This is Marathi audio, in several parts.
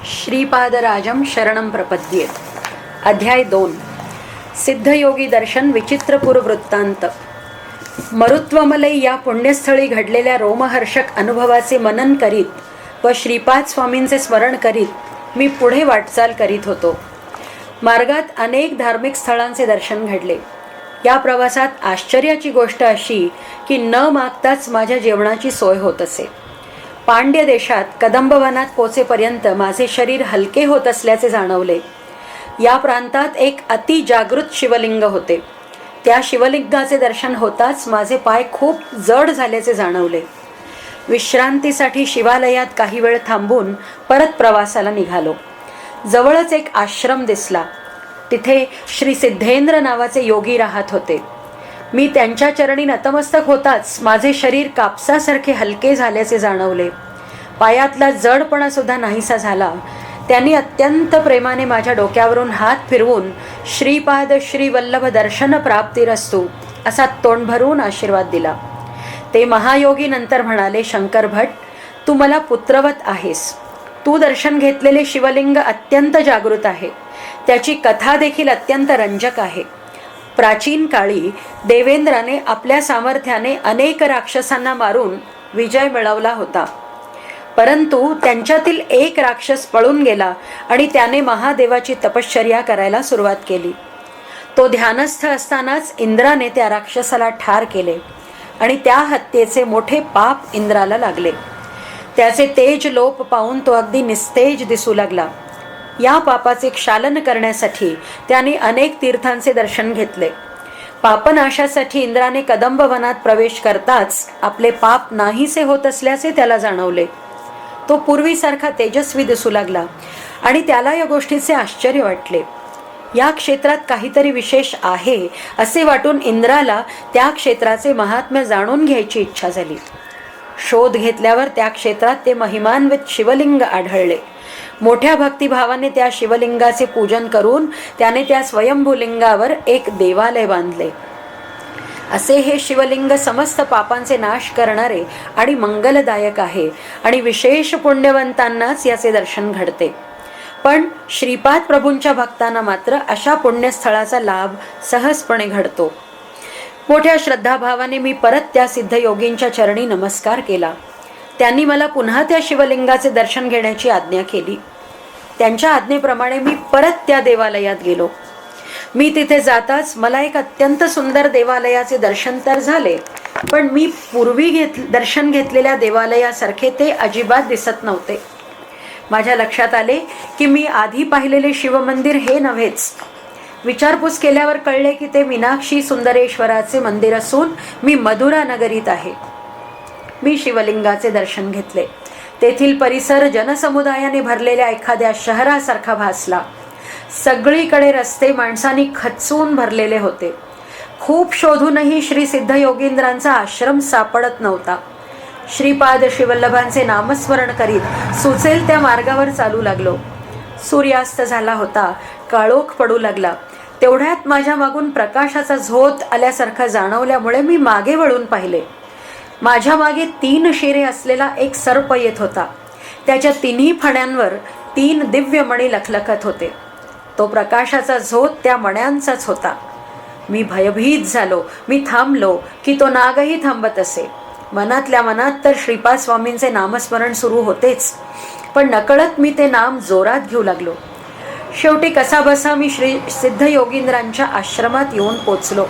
श्रीपादराजं शरणं प्रपद्ये. अध्याय 2. सिद्धयोगी दर्शन विचित्रपूर वृत्तांत. मरुत्वमलई या पुण्यस्थळी घडलेल्या रोमहर्षक अनुभवाचे मनन करीत व श्रीपाद स्वामींचे स्मरण करीत मी पुढे वाटचाल करीत होतो. मार्गात अनेक धार्मिक स्थळांचे दर्शन घडले. या प्रवासात आश्चर्याची गोष्ट अशी की न मागताच माझ्या जेवणाची सोय होत असे. पांड्य देशात कदंबवनात पोचेपर्यंत माझे शरीर हलके होत असल्याचे जाणवले. या प्रांतात एक अतिजागृत शिवलिंग होते. त्या शिवलिंगाचे दर्शन होताच माझे पाय खूप जड झाल्याचे जाणवले. विश्रांतीसाठी शिवालयात काही वेळ थांबून परत प्रवासाला निघालो. जवळच एक आश्रम दिसला. तिथे श्री सिद्धेंद्र नावाचे योगी राहत होते. मी त्यांच्या चरणी नतमस्तक होताच माझे शरीर कापसासारखे हलके झाल्याचे जाणवले. पायातला जडपणा सुद्धा नाहीसा झाला. त्यांनी अत्यंत प्रेमाने माझ्या डोक्यावरून हात फिरवून श्रीपाद श्रीवल्लभ दर्शन प्राप्तिरस्तु असा तोंड भरून आशीर्वाद दिला. ते महायोगी नंतर म्हणाले, शंकर भट, तू मला पुत्रवत आहेस. तू दर्शन घेतलेले शिवलिंग अत्यंत जागृत आहे. त्याची कथा देखील अत्यंत रंजक आहे. प्राचीन काळी देवेंद्राने आपल्या सामर्थ्याने अनेक राक्षसांना मारून विजय मिळवला होता. परंतु त्यांच्यातील एक राक्षस पळून गेला आणि त्याने महादेवाची तपश्चर्या करायला सुरुवात केली. तो ध्यानस्थ असतानाच इंद्राने त्या राक्षसाला ठार केले आणि त्या हत्येचे मोठे पाप इंद्राला लागले. त्याचे तेज लोप पाहून तो अगदी निस्तेज दिसू लागला. या पापाचे क्षालन करण्यासाठी त्याने अनेक तीर्थांचे दर्शन घेतले. पापनाशासाठी इंद्राने कदंबवनात प्रवेश करताच आपले पाप नाहीसे होत असल्याचे त्याला जाणवले. तो पूर्वीसारखा तेजस्वी दिसू लागला आणि त्याला या गोष्टीचे आश्चर्य वाटले. या क्षेत्रात काहीतरी विशेष आहे असे वाटून इंद्राला त्या क्षेत्राचे महात्म्य जाणून घ्यायची इच्छा झाली. शोध घेतल्यावर त्या क्षेत्रात ते महिमान्वित शिवलिंग आढळले. मोठ्या भक्तिभावाने त्या शिवलिंगाचे पूजन करून त्याने त्या स्वयंभूलिंगावर एक देवालय बांधले. असे हे शिवलिंग समस्त पापांचे नाश करणारे आणि मंगलदायक आहे आणि विशेष पुण्यवंतांनाच याचे दर्शन घडते. पण श्रीपाद प्रभूंच्या भक्तांना मात्र अशा पुण्यस्थळाचा लाभ सहजपणे घडतो. मोठ्या श्रद्धाभावाने मी परत त्या सिद्धयोगींच्या चरणी नमस्कार केला. त्यांनी मला पुन्हा त्या शिवलिंगाचे दर्शन घेण्याची आज्ञा केली. त्यांच्या आज्ञेप्रमाणे मी परत त्या देवालयात गेलो. मी तिथे जाताच मला एक अत्यंत सुंदर देवालयाचे दर्शन तर झाले, पण मी पूर्वी दर्शन घेतलेल्या देवालयासारखे ते अजिबात दिसत नव्हते. माझ्या लक्षात आले की मी आधी पाहिलेले शिवमंदिर हे नव्हेच. विचारपूस केल्यावर कळले की ते मीनाक्षी सुंदरेश्वराचे मंदिर असून मी मधुरा नगरीत आहे. मी शिवलिंगाचे दर्शन घेतले. तेथील परिसर जनसमुदायाने भरलेल्या एखाद्या शहरासारखा भासला. सगळीकडे रस्ते माणसांनी खचून भरलेले होते. खूप शोधूनही श्री सिद्धयोगींद्रांचा आश्रम सापडत नव्हता. श्रीपाद श्रीवल्लभांचे नामस्मरण करीत सुचेल त्या मार्गावर चालू लागलो. सूर्यास्त झाला होता. काळोख पडू लागला. तेवढ्यात माझ्या मागून प्रकाशाचा झोत आल्यासारखा जाणवल्यामुळे मी मागे वळून पाहिले. माझ्या मागे 3 शिरे असलेला एक सर्प येत होता. त्याच्या तिन्ही फण्यांवर 3 दिव्य मणी लखलखत होते. तो प्रकाशाचा झोत त्या मण्यांचाच होता. मी भयभीत झालो. मी थांबलो की तो नागही थांबत असे. मनातल्या मनात तर श्रीपाद स्वामींचे नामस्मरण सुरू होतेच, पण नकळत मी ते नाम जोरात घेऊ लागलो. शेवटी कसाबसा मी श्री सिद्धयोगींद्रांच्या आश्रमात येऊन पोचलो.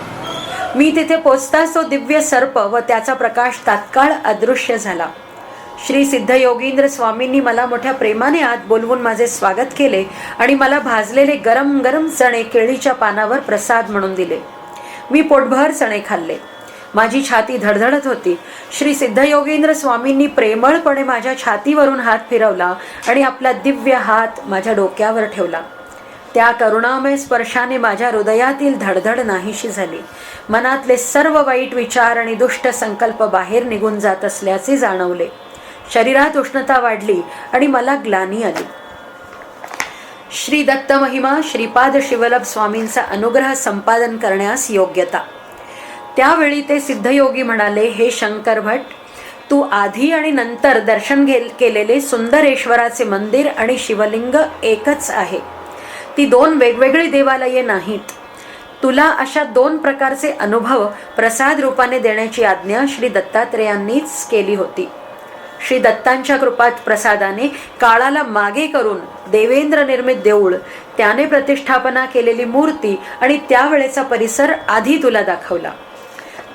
मी तिथे पोचताच तो दिव्य सर्प व त्याचा प्रकाश तात्काळ अदृश्य झाला. श्री सिद्धयोगींद्र स्वामींनी मला मोठ्या प्रेमाने आत बोलवून माझे स्वागत केले आणि मला भाजलेले गरम गरम चणे केळीच्या पानावर प्रसाद म्हणून दिले. मी पोटभर चणे खाल्ले. माझी छाती धडधडत होती. श्री सिद्धयोगींद्र स्वामींनी प्रेमळपणे माझ्या छातीवरून हात फिरवला आणि आपला दिव्य हात माझ्या डोक्यावर ठेवला. त्या करुणामय स्पर्शाने माझ्या हृदयातील धडधड नाहीशी झाली. मनातले सर्व वाईट विचार आणि दुष्ट संकल्प बाहेर निघून जात असल्याचे जाणवले. शरीरात उष्णता वाढली आणि मला ग्लानी आली. श्री दत्त महिमा श्रीपाद शिवल्लभ स्वामींचा अनुग्रह संपादन करण्यास योग्यता. त्यावेळी ते सिद्धयोगी म्हणाले, हे शंकर भट, तू आधी आणि नंतर दर्शन केलेले सुंदरेश्वराचे मंदिर आणि शिवलिंग एकच आहे. ती दोन वेगवेगळी देवालये नाहीत. तुला अशा दोन प्रकारचे अनुभव प्रसाद रूपाने देण्याची आज्ञा श्री दत्तात्रेयांनीच केली होती. श्री दत्तांच्या कृपात प्रसादाने काळाला मागे करून देवेंद्र निर्मित देऊळ, त्याने प्रतिष्ठापना केलेली मूर्ती आणि त्यावेळेचा परिसर आधी तुला दाखवला.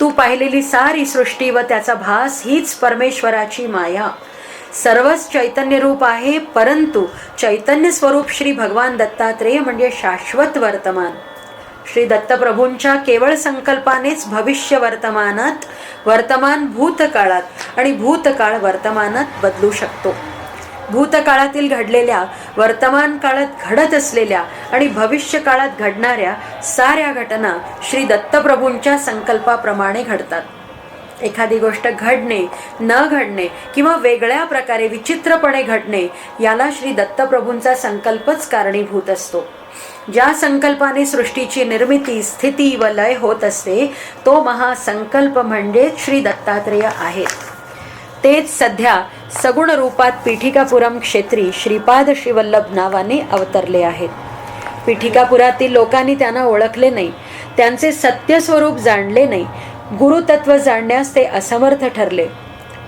तू पाहिलेली सारी सृष्टी व त्याचा भास हीच परमेश्वराची माया. सर्वच चैतन्य रूप आहे, परंतु चैतन्य स्वरूप श्री भगवान दत्तात्रेय म्हणजे शाश्वत वर्तमान. श्री दत्तप्रभूंच्या केवळ संकल्पानेच भविष्य वर्तमानात, वर्तमान भूतकाळात आणि भूतकाळ वर्तमानात बदलू शकतो. भूतकाळातील घडलेल्या, वर्तमान काळात घडत असलेल्या आणि भविष्य काळात घडणाऱ्या साऱ्या घटना श्री दत्तप्रभूंच्या संकल्पाप्रमाणे घडतात. एखादी गोष्ट घडणे, न घडणे किंवा वेगळ्या प्रकारे विचित्रपणे घडणे याला श्री दत्तप्रभूंचा संकल्पच कारणीभूत असतो. ज्या संकल्पाने सृष्टीची निर्मिती, स्थिती व लय होत असते तो महासंकल्प म्हणजे श्री दत्तात्रेय आहेत. तेच सध्या सगुण रूपात पीठिकापुरम क्षेत्री श्रीपाद श्रीवल्लभ नावाने अवतरले आहेत. पीठिकापुरातील लोकांनी त्यांना ओळखले नाही, त्यांचे सत्य स्वरूप जाणले नाही. गुरुतत्व जाणण्यास ते असमर्थ ठरले.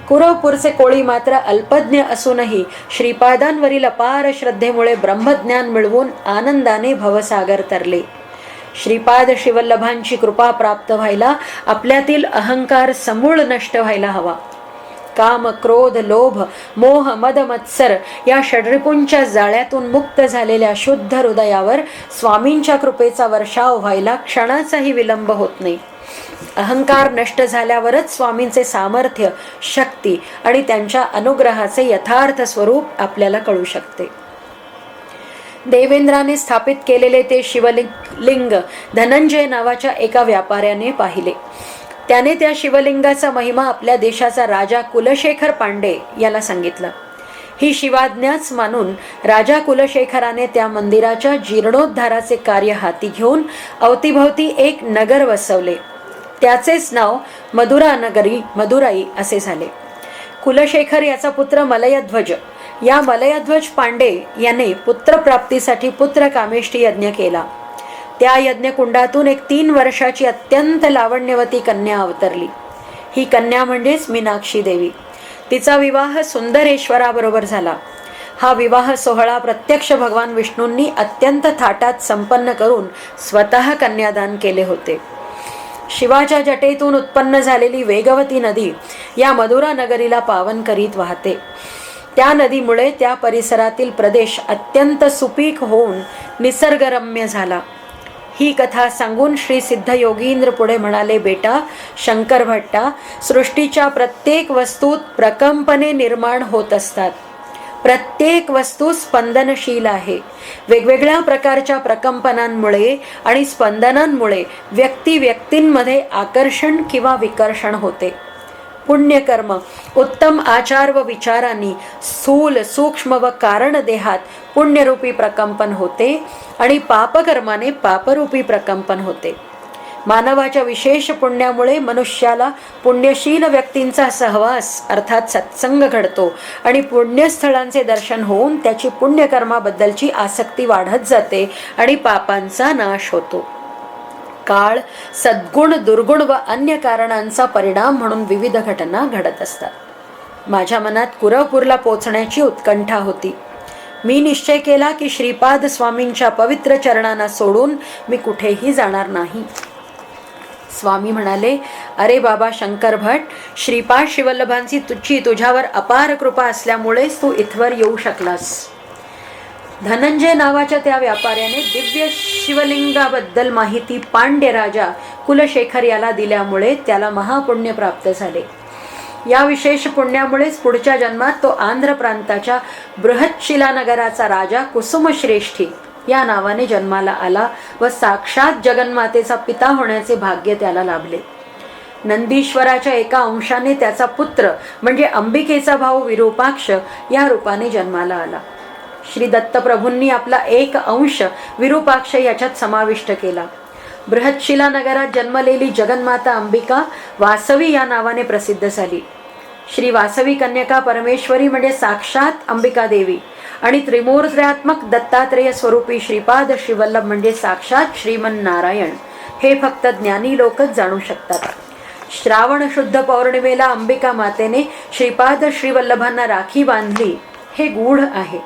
कुरवपूरचे कोळी मात्र अल्पज्ञ असूनही श्रीपादांवरील अपार श्रद्धेमुळे ब्रह्मज्ञान मिळवून आनंदाने भवसागर तरले. श्रीपाद श्रीवल्लभांची कृपा प्राप्त व्हायला आपल्यातील अहंकार समूळ नष्ट व्हायला हवा. काम, क्रोध, लोभ, मोह, मद, मत्सर या षड्रिपूंच्या जाळ्यातून मुक्त झालेल्या शुद्ध हृदयावर स्वामींच्या कृपेचा वर्षाव व्हायला क्षणाचाही विलंब होत नाही. अहंकार नष्ट झाल्यावरच स्वामींचे सामर्थ्य, शक्ती आणि त्यांच्या अनुग्रहाचे यथार्थ स्वरूप आपल्याला कळू शकते. देवेंद्राने स्थापित केलेले ते शिवलिंग धनंजय नावाच्या एका व्यापाऱ्याने पाहिले. त्याने त्या शिवलिंगाचा महिमा आपल्या देशाचा राजा कुलशेखर पांडे याला सांगितला. ही शिवाज्ञाच मानून राजा कुलशेखराने त्या मंदिराच्या जीर्णोद्धाराचे कार्य हाती घेऊन अवतीभवती एक नगर वसवले. त्याचेच नाव मदुराई असे झाले. कुलशेखर याचा पुत्र मलयध्वज. या मलयध्वज पांडे याने पुत्रप्राप्तीसाठी पुत्रकामेष्टी यज्ञ केला. त्या यज्ञकुंडातून एक 3 वर्षाची अत्यंत लावण्यवती कन्या अवतरली. ही कन्या म्हणजेच मीनाक्षी देवी. तिचा विवाह सुंदरेश्वराबरोबर झाला. हा विवाह सोहळा प्रत्यक्ष भगवान विष्णूंनी अत्यंत थाटात संपन्न करून स्वतः कन्यादान केले होते. शिवाच्या जटेतून उत्पन्न झालेली वेगवती नदी या मदुरा नगरीला पावन करीत वाहते. त्या नदीमुळे त्या परिसरातील प्रदेश अत्यंत सुपीक होऊन निसर्गरम्य झाला. ही कथा सांगून श्री सिद्ध योगींद्र पुढे म्हणाले, बेटा शंकर भट्टा, सृष्टीच्या प्रत्येक वस्तूत प्रकंपने निर्माण होत असतात. प्रत्येक वस्तू स्पंदनशील आहे. वेगवेगळ्या प्रकारच्या प्रकंपनांमुळे आणि स्पंदनांमुळे व्यक्तींमध्ये आकर्षण किंवा विकर्षण होते. पुण्यकर्म, उत्तम आचार व विचारांनी स्थूल, सूक्ष्म व कारण देहात पुण्यरूपी प्रकंपन होते आणि पापकर्माने पापरूपी प्रकंपन होते. मानवाच्या विशेष पुण्यामुळे मनुष्याला पुण्यशील व्यक्तींचा सहवास अर्थात सत्संग घडतो आणि पुण्यस्थळांचे दर्शन होऊन त्याची पुण्यकर्माबद्दलची आसक्ती वाढत जाते आणि पापांचा नाश होतो. काळ, सद्गुण, दुर्गुण व अन्य कारणांचा परिणाम म्हणून विविध घटना घडत असतात. माझ्या मनात कुरवपूरला पोचण्याची उत्कंठा होती. मी निश्चय केला की श्रीपाद स्वामींच्या पवित्र चरणांना सोडून मी कुठेही जाणार नाही. स्वामी म्हणाले, अरे बाबा शंकर भट, श्रीपाद श्रीवल्लभांची तुझ्यावर अपार कृपा असल्यामुळेच तू इथवर येऊ शकलास. धनंजय नावाच्या त्या व्यापाऱ्याने दिव्य शिवलिंगाबद्दल माहिती पांड्य राजा कुलशेखर याला दिल्यामुळे त्याला महापुण्य प्राप्त झाले. या विशेष पुण्यामुळेच पुढच्या जन्मात तो आंध्र प्रांताच्या बृहतशिला नगराचा राजा कुसुमश्रेष्ठी या नावाने जन्माला आला व साक्षात जगन्मातेचा पिता होण्याचे भाग्य त्याला लाभले. नंदीश्वराच्या एका अंशाने त्याचा पुत्र म्हणजे अंबिकेचा भाऊ विरूपाक्ष या रूपाने जन्माला आला. श्री दत्तप्रभूंनी आपला एक अंश विरूपाक्ष याच्यात समाविष्ट केला. बृहतशिला नगरात जन्मलेली जगन्माता अंबिका वासवी या नावाने प्रसिद्ध झाली. श्री वासवी कन्यका परमेश्वरी म्हणजे साक्षात अंबिका देवी आणि त्रिमूर्त्यात्मक दत्तात्रेय स्वरूपी श्रीपाद श्रीवल्लभ म्हणजे साक्षात श्रीमन नारायण हे फक्त ज्ञानी लोकच जाणू शकतात. श्रावण शुद्ध पौर्णिमेला अंबिका मातेने श्रीपाद श्रीवल्लभांना राखी बांधली हे गूढ आहे.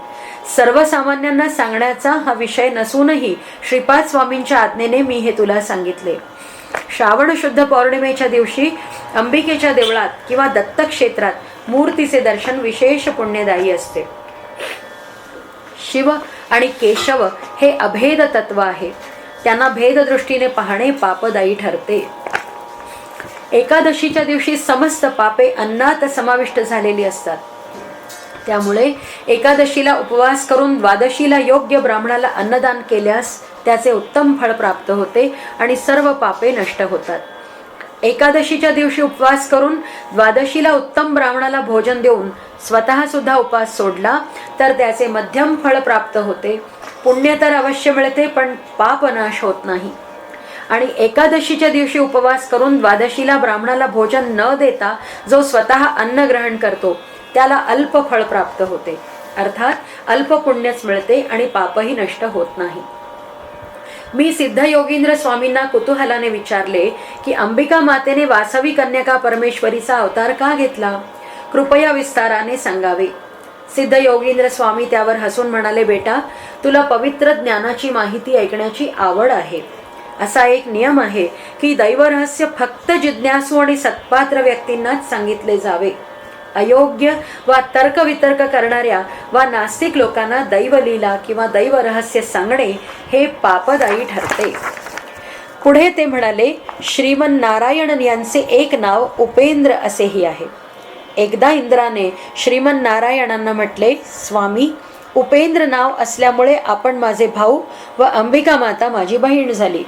सर्वसामान्यांना सांगण्याचा हा विषय नसूनही श्रीपाद स्वामींच्या आज्ञेने मी हे तुला सांगितले. श्रावण शुद्ध पौर्णिमेच्या दिवशी अंबिकेच्या देवळात किंवा दत्तक्षेत्रात मूर्तीचे दर्शन विशेष पुण्यदायी असते. शिव आणि केशव हे अभेद तत्व आहे. त्यांना भेददृष्टीने पाहणे पापदायी ठरते. एकादशीच्या दिवशी समस्त पापे अन्नात समाविष्ट झालेली असतात. त्यामुळे एकादशीला उपवास करून द्वादशीला योग्य ब्राह्मणाला अन्नदान केल्यास त्याचे उत्तम फळ प्राप्त होते आणि सर्व पापे नष्ट होतात. एकादशीच्या दिवशी उपवास करून द्वादशीला उत्तम ब्राह्मणाला भोजन देऊन स्वतः सुद्धा उपवास सोडला तर त्याचे मध्यम फळ प्राप्त होते. पुण्य तर अवश्य मिळते पण पाप नाश होत नाही. आणि एकादशीच्या दिवशी उपवास करून द्वादशीला ब्राह्मणाला भोजन न देता जो स्वतः अन्न ग्रहण करतो त्याला अल्प फळ प्राप्त होते. अर्थात अल्प पुण्यच मिळते आणि पापही नष्ट होत नाही. मी सिद्धयोगींद्र स्वामींना कुतूहलाने विचारले की अंबिका मातेने वासवी कन्यका परमेश्वरीचा अवतार का घेतला? कृपया विस्ताराने सांगावे. सिद्धयोगींद्र स्वामी त्यावर हसून म्हणाले, बेटा, तुला पवित्र ज्ञानाची माहिती ऐकण्याची आवड आहे. असा एक नियम आहे की दैवरहस्य फक्त जिज्ञासू आणि सत्पात्र व्यक्तींनाच सांगितले जावे. अयोग्य वा तर्कवितर्क करणाऱ्या वा नास्तिक लोकांना दैवलीला किंवा दैवरहस्य सांगणे हे पापदायी ठरते. पुढे ते म्हणाले, श्रीमन नारायण यांचे एक नाव उपेंद्र असेही आहे. एकदा इंद्राने श्रीमन नारायणांना म्हटले, स्वामी, उपेंद्र नाव असल्यामुळे आपण माझे भाऊ व अंबिका माता माझी बहीण झाली.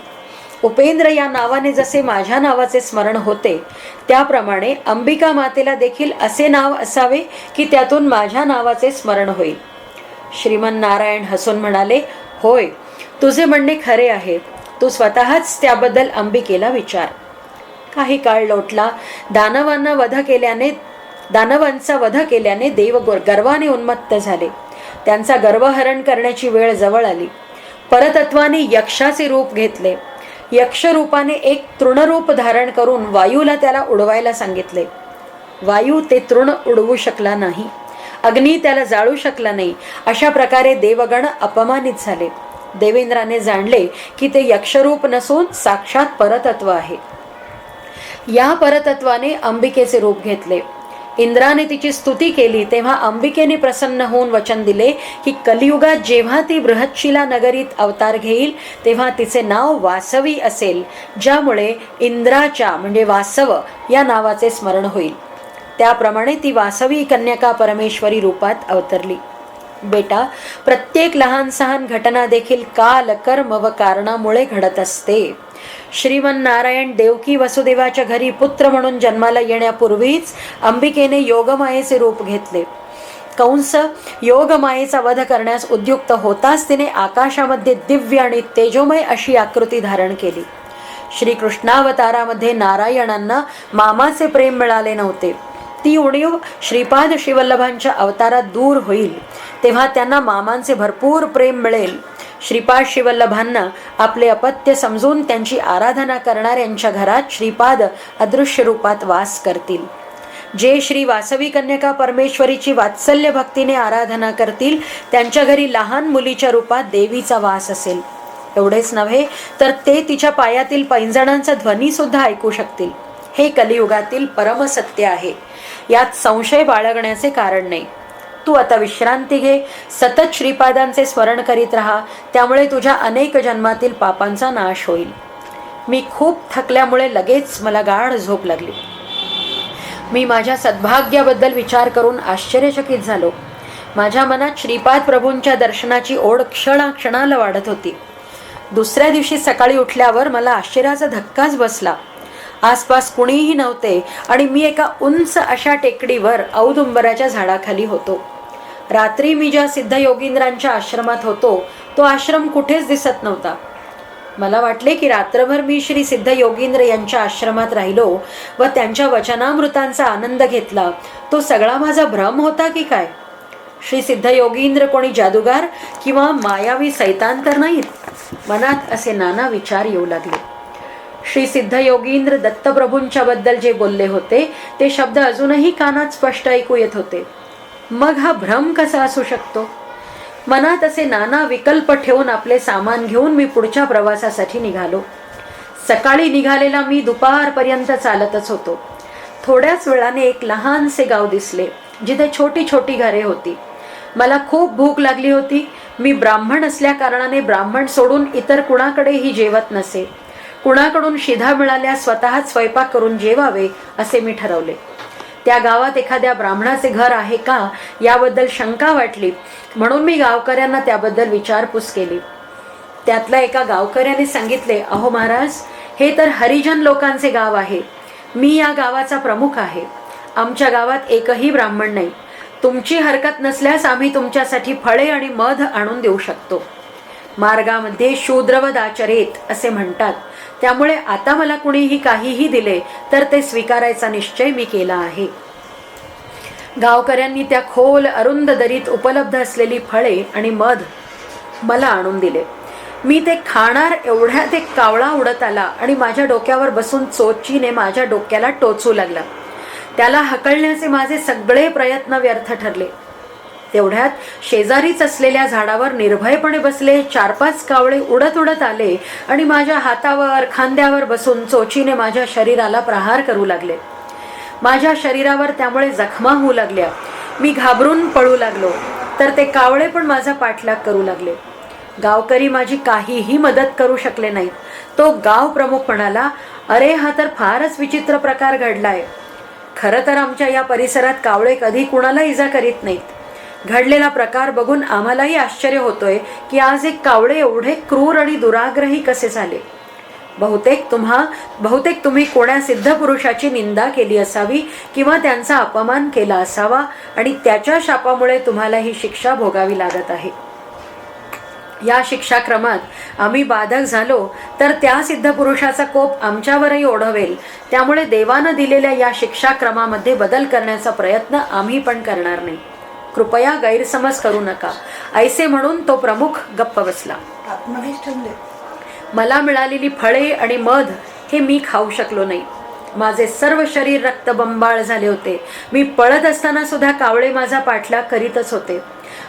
उपेंद्र या नावाने जसे माझ्या नावाचे स्मरण होते त्याप्रमाणे अंबिका मातेला देखील असे नाव असावे की त्यातून माझ्या नावाचे स्मरण होईल. श्रीमन नारायण हसून म्हणाले, होय, तुझे म्हणणे खरे आहे. तू स्वतःच त्याबद्दल अंबिकेला विचार. काही काळ लोटला. दानवांचा वध केल्याने देव गर्वाने उन्मत्त झाले. त्यांचा गर्वहरण करण्याची वेळ जवळ आली. परतत्वाने यक्षाचे रूप घेतले. यक्षरूपाने एक तृणरूप धारण करून वायूला त्याला उडवायला सांगितले. वायू ते तृण उडवू शकला नाही. अग्नी त्याला जाळू शकला नाही. अशा प्रकारे देवगण अपमानित झाले. देवेंद्राने जाणले की ते यक्षरूप नसून साक्षात परतत्व आहे. या परतत्वाने अंबिकेचे रूप घेतले. इंद्राने तिची स्तुती केली तेव्हा अंबिकेने प्रसन्न होऊन वचन दिले की कलियुगात जेव्हा ती बृहतशिला नगरीत अवतार घेईल तेव्हा तिचे नाव वासवी असेल, ज्यामुळे इंद्राच्या म्हणजे वासव या नावाचे स्मरण होईल. त्याप्रमाणे ती वासवी कन्यका परमेश्वरी रूपात अवतरली. बेटा, प्रत्येक लहान सहान घटना देखील काल, कर्म व कारणामुळे घडत असते. श्रीमन नारायण देवकी वसुदेवाच्या घरी पुत्र म्हणून जन्माला येण्यापूर्वीच अंबिकेने योगमायेचे रूप घेतले. कंस योगमायेचा वध करण्यास उद्युक्त होताच तिने आकाशामध्ये दिव्य आणि तेजोमय अशी आकृती धारण केली. श्रीकृष्णावतारामध्ये नारायणांना मामाचे प्रेम मिळाले नव्हते. ती उणीव श्रीपाद श्रीवल्लभांच्या अवतारात दूर होईल तेव्हा त्यांना मामांचे भरपूर प्रेम मिळेल. श्रीपाद श्रीवल्लभांना आपले अपत्य समजून त्यांची आराधना करणाऱ्यांच्या घरात श्रीपाद अदृश्य रूपात वास करतील. जे श्री वासवी कन्यका परमेश्वरीची वात्सल्य भक्तीने आराधना करतील त्यांच्या घरी लहान मुलीच्या रूपात देवीचा वास असेल. एवढेच नव्हे तर ते तिच्या पायातील पैंजणांचा ध्वनी सुद्धा ऐकू शकतील. हे कलियुगातील परमसत्य आहे. यात संशय बाळगण्याचे कारण नाही. तू आता विश्रांती घे. सतत श्रीपादांचे स्मरण करीत राहा. त्यामुळे तुझ्या अनेक जन्मातील पापांचा नाश होईल. मी खूप थकल्यामुळे लगेच मला गाढ झोप लागली. मी माझ्या सद्भाग्याबद्दल विचार करून आश्चर्यचकित झालो. माझ्या मनात श्रीपाद प्रभूंच्या दर्शनाची ओढ क्षणाक्षणाला वाढत होती. दुसऱ्या दिवशी सकाळी उठल्यावर मला आश्चर्याचा धक्काच बसला. आसपास कुणीही नव्हते आणि मी एका उंच अशा टेकडीवर औदुंबराच्या झाडाखाली होतो. रात्री मी ज्या सिद्धयोगींद्रांच्या आश्रमात होतो तो आश्रम कुठेच दिसत नव्हता. मला वाटले की रात्रभर मी श्री सिद्ध योगींद्र यांच्या आश्रमात राहिलो व त्यांच्या वचनामृतांचा आनंद घेतला, तो सगळा माझा भ्रम होता की काय? श्री सिद्ध योगींद्र कोणी जादूगार किंवा मायावी सैतान तर नाहीत? मनात असे नाना विचार येऊ लागले. श्री सिद्ध योगींद्र दत्तप्रभूंच्या बद्दल जे बोलले होते ते शब्द अजूनही कानात स्पष्ट ऐकू येत होते. मग हा भ्रम कसा असू शकतो? मनात असे नाना विकल्प ठेवून आपले सामान घेऊन मी पुढच्या प्रवासासाठी निघालो. सकाळी निघालेला मी दुपारपर्यंत चालतच होतो. थोड्याच वेळाने एक लहानसे गाव दिसले, जिथे छोटी छोटी घरे होती. मला खूप भूक लागली होती. मी ब्राह्मण असल्या कारणाने ब्राह्मण सोडून इतर कुणाकडेही जेवत नसे. कुणाकडून शिधा मिळाल्या स्वतःच स्वयंपाक करून जेवावे असे मी ठरवले. त्या गावात एखाद्या ब्राह्मणाचे घर आहे का याबद्दल शंका वाटली, म्हणून मी गावकऱ्यांना त्याबद्दल विचारपूस केली. त्यातल्या एका गावकऱ्याने सांगितले, अहो महाराज, हे तर हरिजन लोकांचे गाव आहे. मी या गावाचा प्रमुख आहे. आमच्या गावात एकही ब्राह्मण नाही. तुमची हरकत नसल्यास आम्ही तुमच्यासाठी फळे आणि मध आणून देऊ शकतो. मार्गामध्ये शूद्रवद आचरेत असे म्हणतात, त्यामुळे आता मला कुणीही काहीही दिले तर ते स्वीकारायचा निश्चय मी केला आहे. गावकऱ्यांनी त्या खोल अरुंद दरीत उपलब्ध असलेली फळे आणि मध मला आणून दिले. मी ते खाणार एवढ्यात एक कावळा उडत आला आणि माझ्या डोक्यावर बसून चोचीने माझ्या डोक्याला टोचू लागला. त्याला हकलण्याचे माझे सगळे प्रयत्न व्यर्थ ठरले. तेवढ्यात शेजारीच असलेल्या झाडावर निर्भयपणे बसले 4-5 कावळे उडत उडत आले आणि माझ्या हातावर खांद्यावर बसून चोचीने माझ्या शरीराला प्रहार करू लागले. माझ्या शरीरावर त्यामुळे जखमा होऊ लागल्या. मी घाबरून पळू लागलो तर ते कावळे पण माझा पाठलाग करू लागले. गावकरी माझी काहीही मदत करू शकले नाहीत. तो गाव प्रमुख म्हणाला, अरे हा तर फारच विचित्र प्रकार घडलाय. खरं तर आमच्या या परिसरात कावळे कधी कुणाला इजा करीत नाहीत. घडलेला प्रकार बघून आम्हालाही आश्चर्य होतोय की आज एक कावळे एवढे क्रूर आणि दुराग्रही कसे झाले. बहुतेक तुम्ही कोण्या सिद्ध पुरुषाची निंदा केली असावी किंवा त्यांचा अपमान केला असावा आणि त्याच्या शापामुळे तुम्हाला ही शिक्षा भोगावी लागत आहे. या शिक्षाक्रमात आम्ही बाधक झालो तर त्या सिद्ध पुरुषाचा कोप आमच्यावरही ओढवेल. त्यामुळे देवानं दिलेल्या या शिक्षाक्रमामध्ये बदल करण्याचा प्रयत्न आम्ही पण करणार नाही. कृपया गैरसमज करू नका. ऐसे म्हणून तो प्रमुख गप्प बसला. मला मिळालेली फळे आणि मध हे मी खाऊ शकलो नाही. माझे सर्व शरीर रक्तबंबाळ झाले होते. मी पळत असताना सुद्धा कावळे माझा पाठलाग करीतच होते.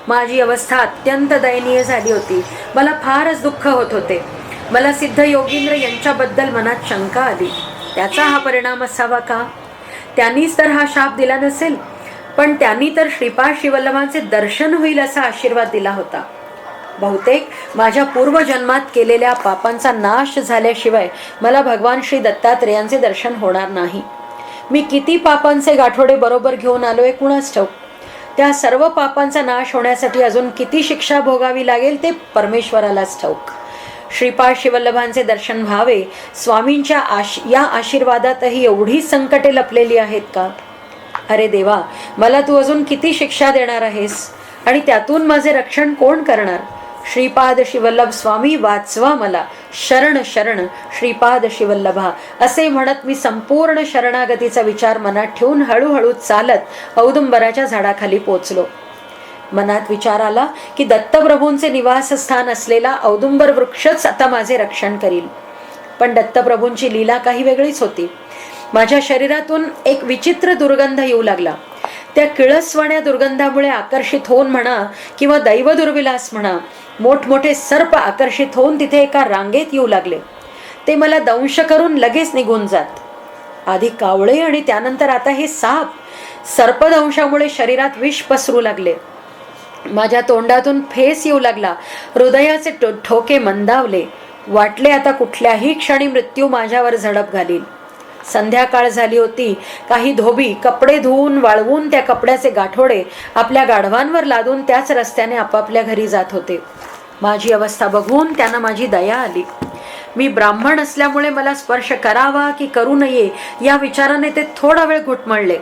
माझी अवस्था अत्यंत दयनीय झाली होती. मला फारच दुःख होत होते. मला सिद्ध योगींद्र यांच्याबद्दल मनात शंका आली. त्याचा हा परिणाम असावा का? त्यांनीच तर हा शाप दिला नसेल, पण त्यांनी तर श्रीपाद श्रीवल्लभांचे दर्शन होईल असा आशीर्वाद दिला होता. बहुतेक माझ्या पूर्वजन्मात केलेल्या पापांचा नाश झाल्याशिवाय मला भगवान श्री दत्तात्रेयांचे दर्शन होणार नाही. मी किती पापांचे गाठोडे बरोबर घेऊन आलोय कुणास ठाऊक. त्या सर्व पापांचा नाश होण्यासाठी अजून किती शिक्षा भोगावी लागेल ते परमेश्वरालाच ठाऊक. श्रीपाद श्रीवल्लभांचे दर्शन व्हावे, स्वामींच्या या आशीर्वादातही एवढी संकटे लपलेली आहेत का? अरे देवा, मला तू अजून किती शिक्षा देणार आहेस आणि त्यातून माझे रक्षण कोण करणार? श्रीपाद श्रीवल्लभ स्वामी वाचवा मला. शरण शरण श्रीपाद श्रीवल्लभा असे म्हणत मी संपूर्ण शरणागतीचा विचार मनात ठेवून हळूहळू चालत औदुंबराच्या झाडाखाली पोचलो. मनात विचार आला की दत्तप्रभूंचे निवासस्थान असलेला औदुंबर वृक्षच आता माझे रक्षण करील. पण दत्तप्रभूंची लीला काही वेगळीच होती. माझ्या शरीरातून एक विचित्र दुर्गंध येऊ लागला. त्या किळसवाण्या दुर्गंधामुळे आकर्षित होऊन म्हणा किंवा दैव दुर्विलास म्हणा, मोठमोठे सर्प आकर्षित होऊन तिथे एका रांगेत येऊ लागले. ते मला दंश करून लगेच निघून जात. आधी कावळे आणि त्यानंतर आता हे साप. सर्पदंशामुळे शरीरात विष पसरू लागले. माझ्या तोंडातून फेस येऊ लागला. हृदयाचे ठोके मंदावले. वाटले आता कुठल्याही क्षणी मृत्यू माझ्यावर झडप घालील. संध्याकाळ झाली होती. काही धोबी कपडे धुवून वाळवून त्या कपड्याचे गाठोडे आपल्या गाढवांवर लादून त्याच रस्त्याने आपापल्या घरी जात होते. माझी अवस्था बघून त्यांना माझी दया आली. मी ब्राह्मण असल्यामुळे मला स्पर्श करावा की करू नये या विचाराने ते थोडा वेळ घुटमळले.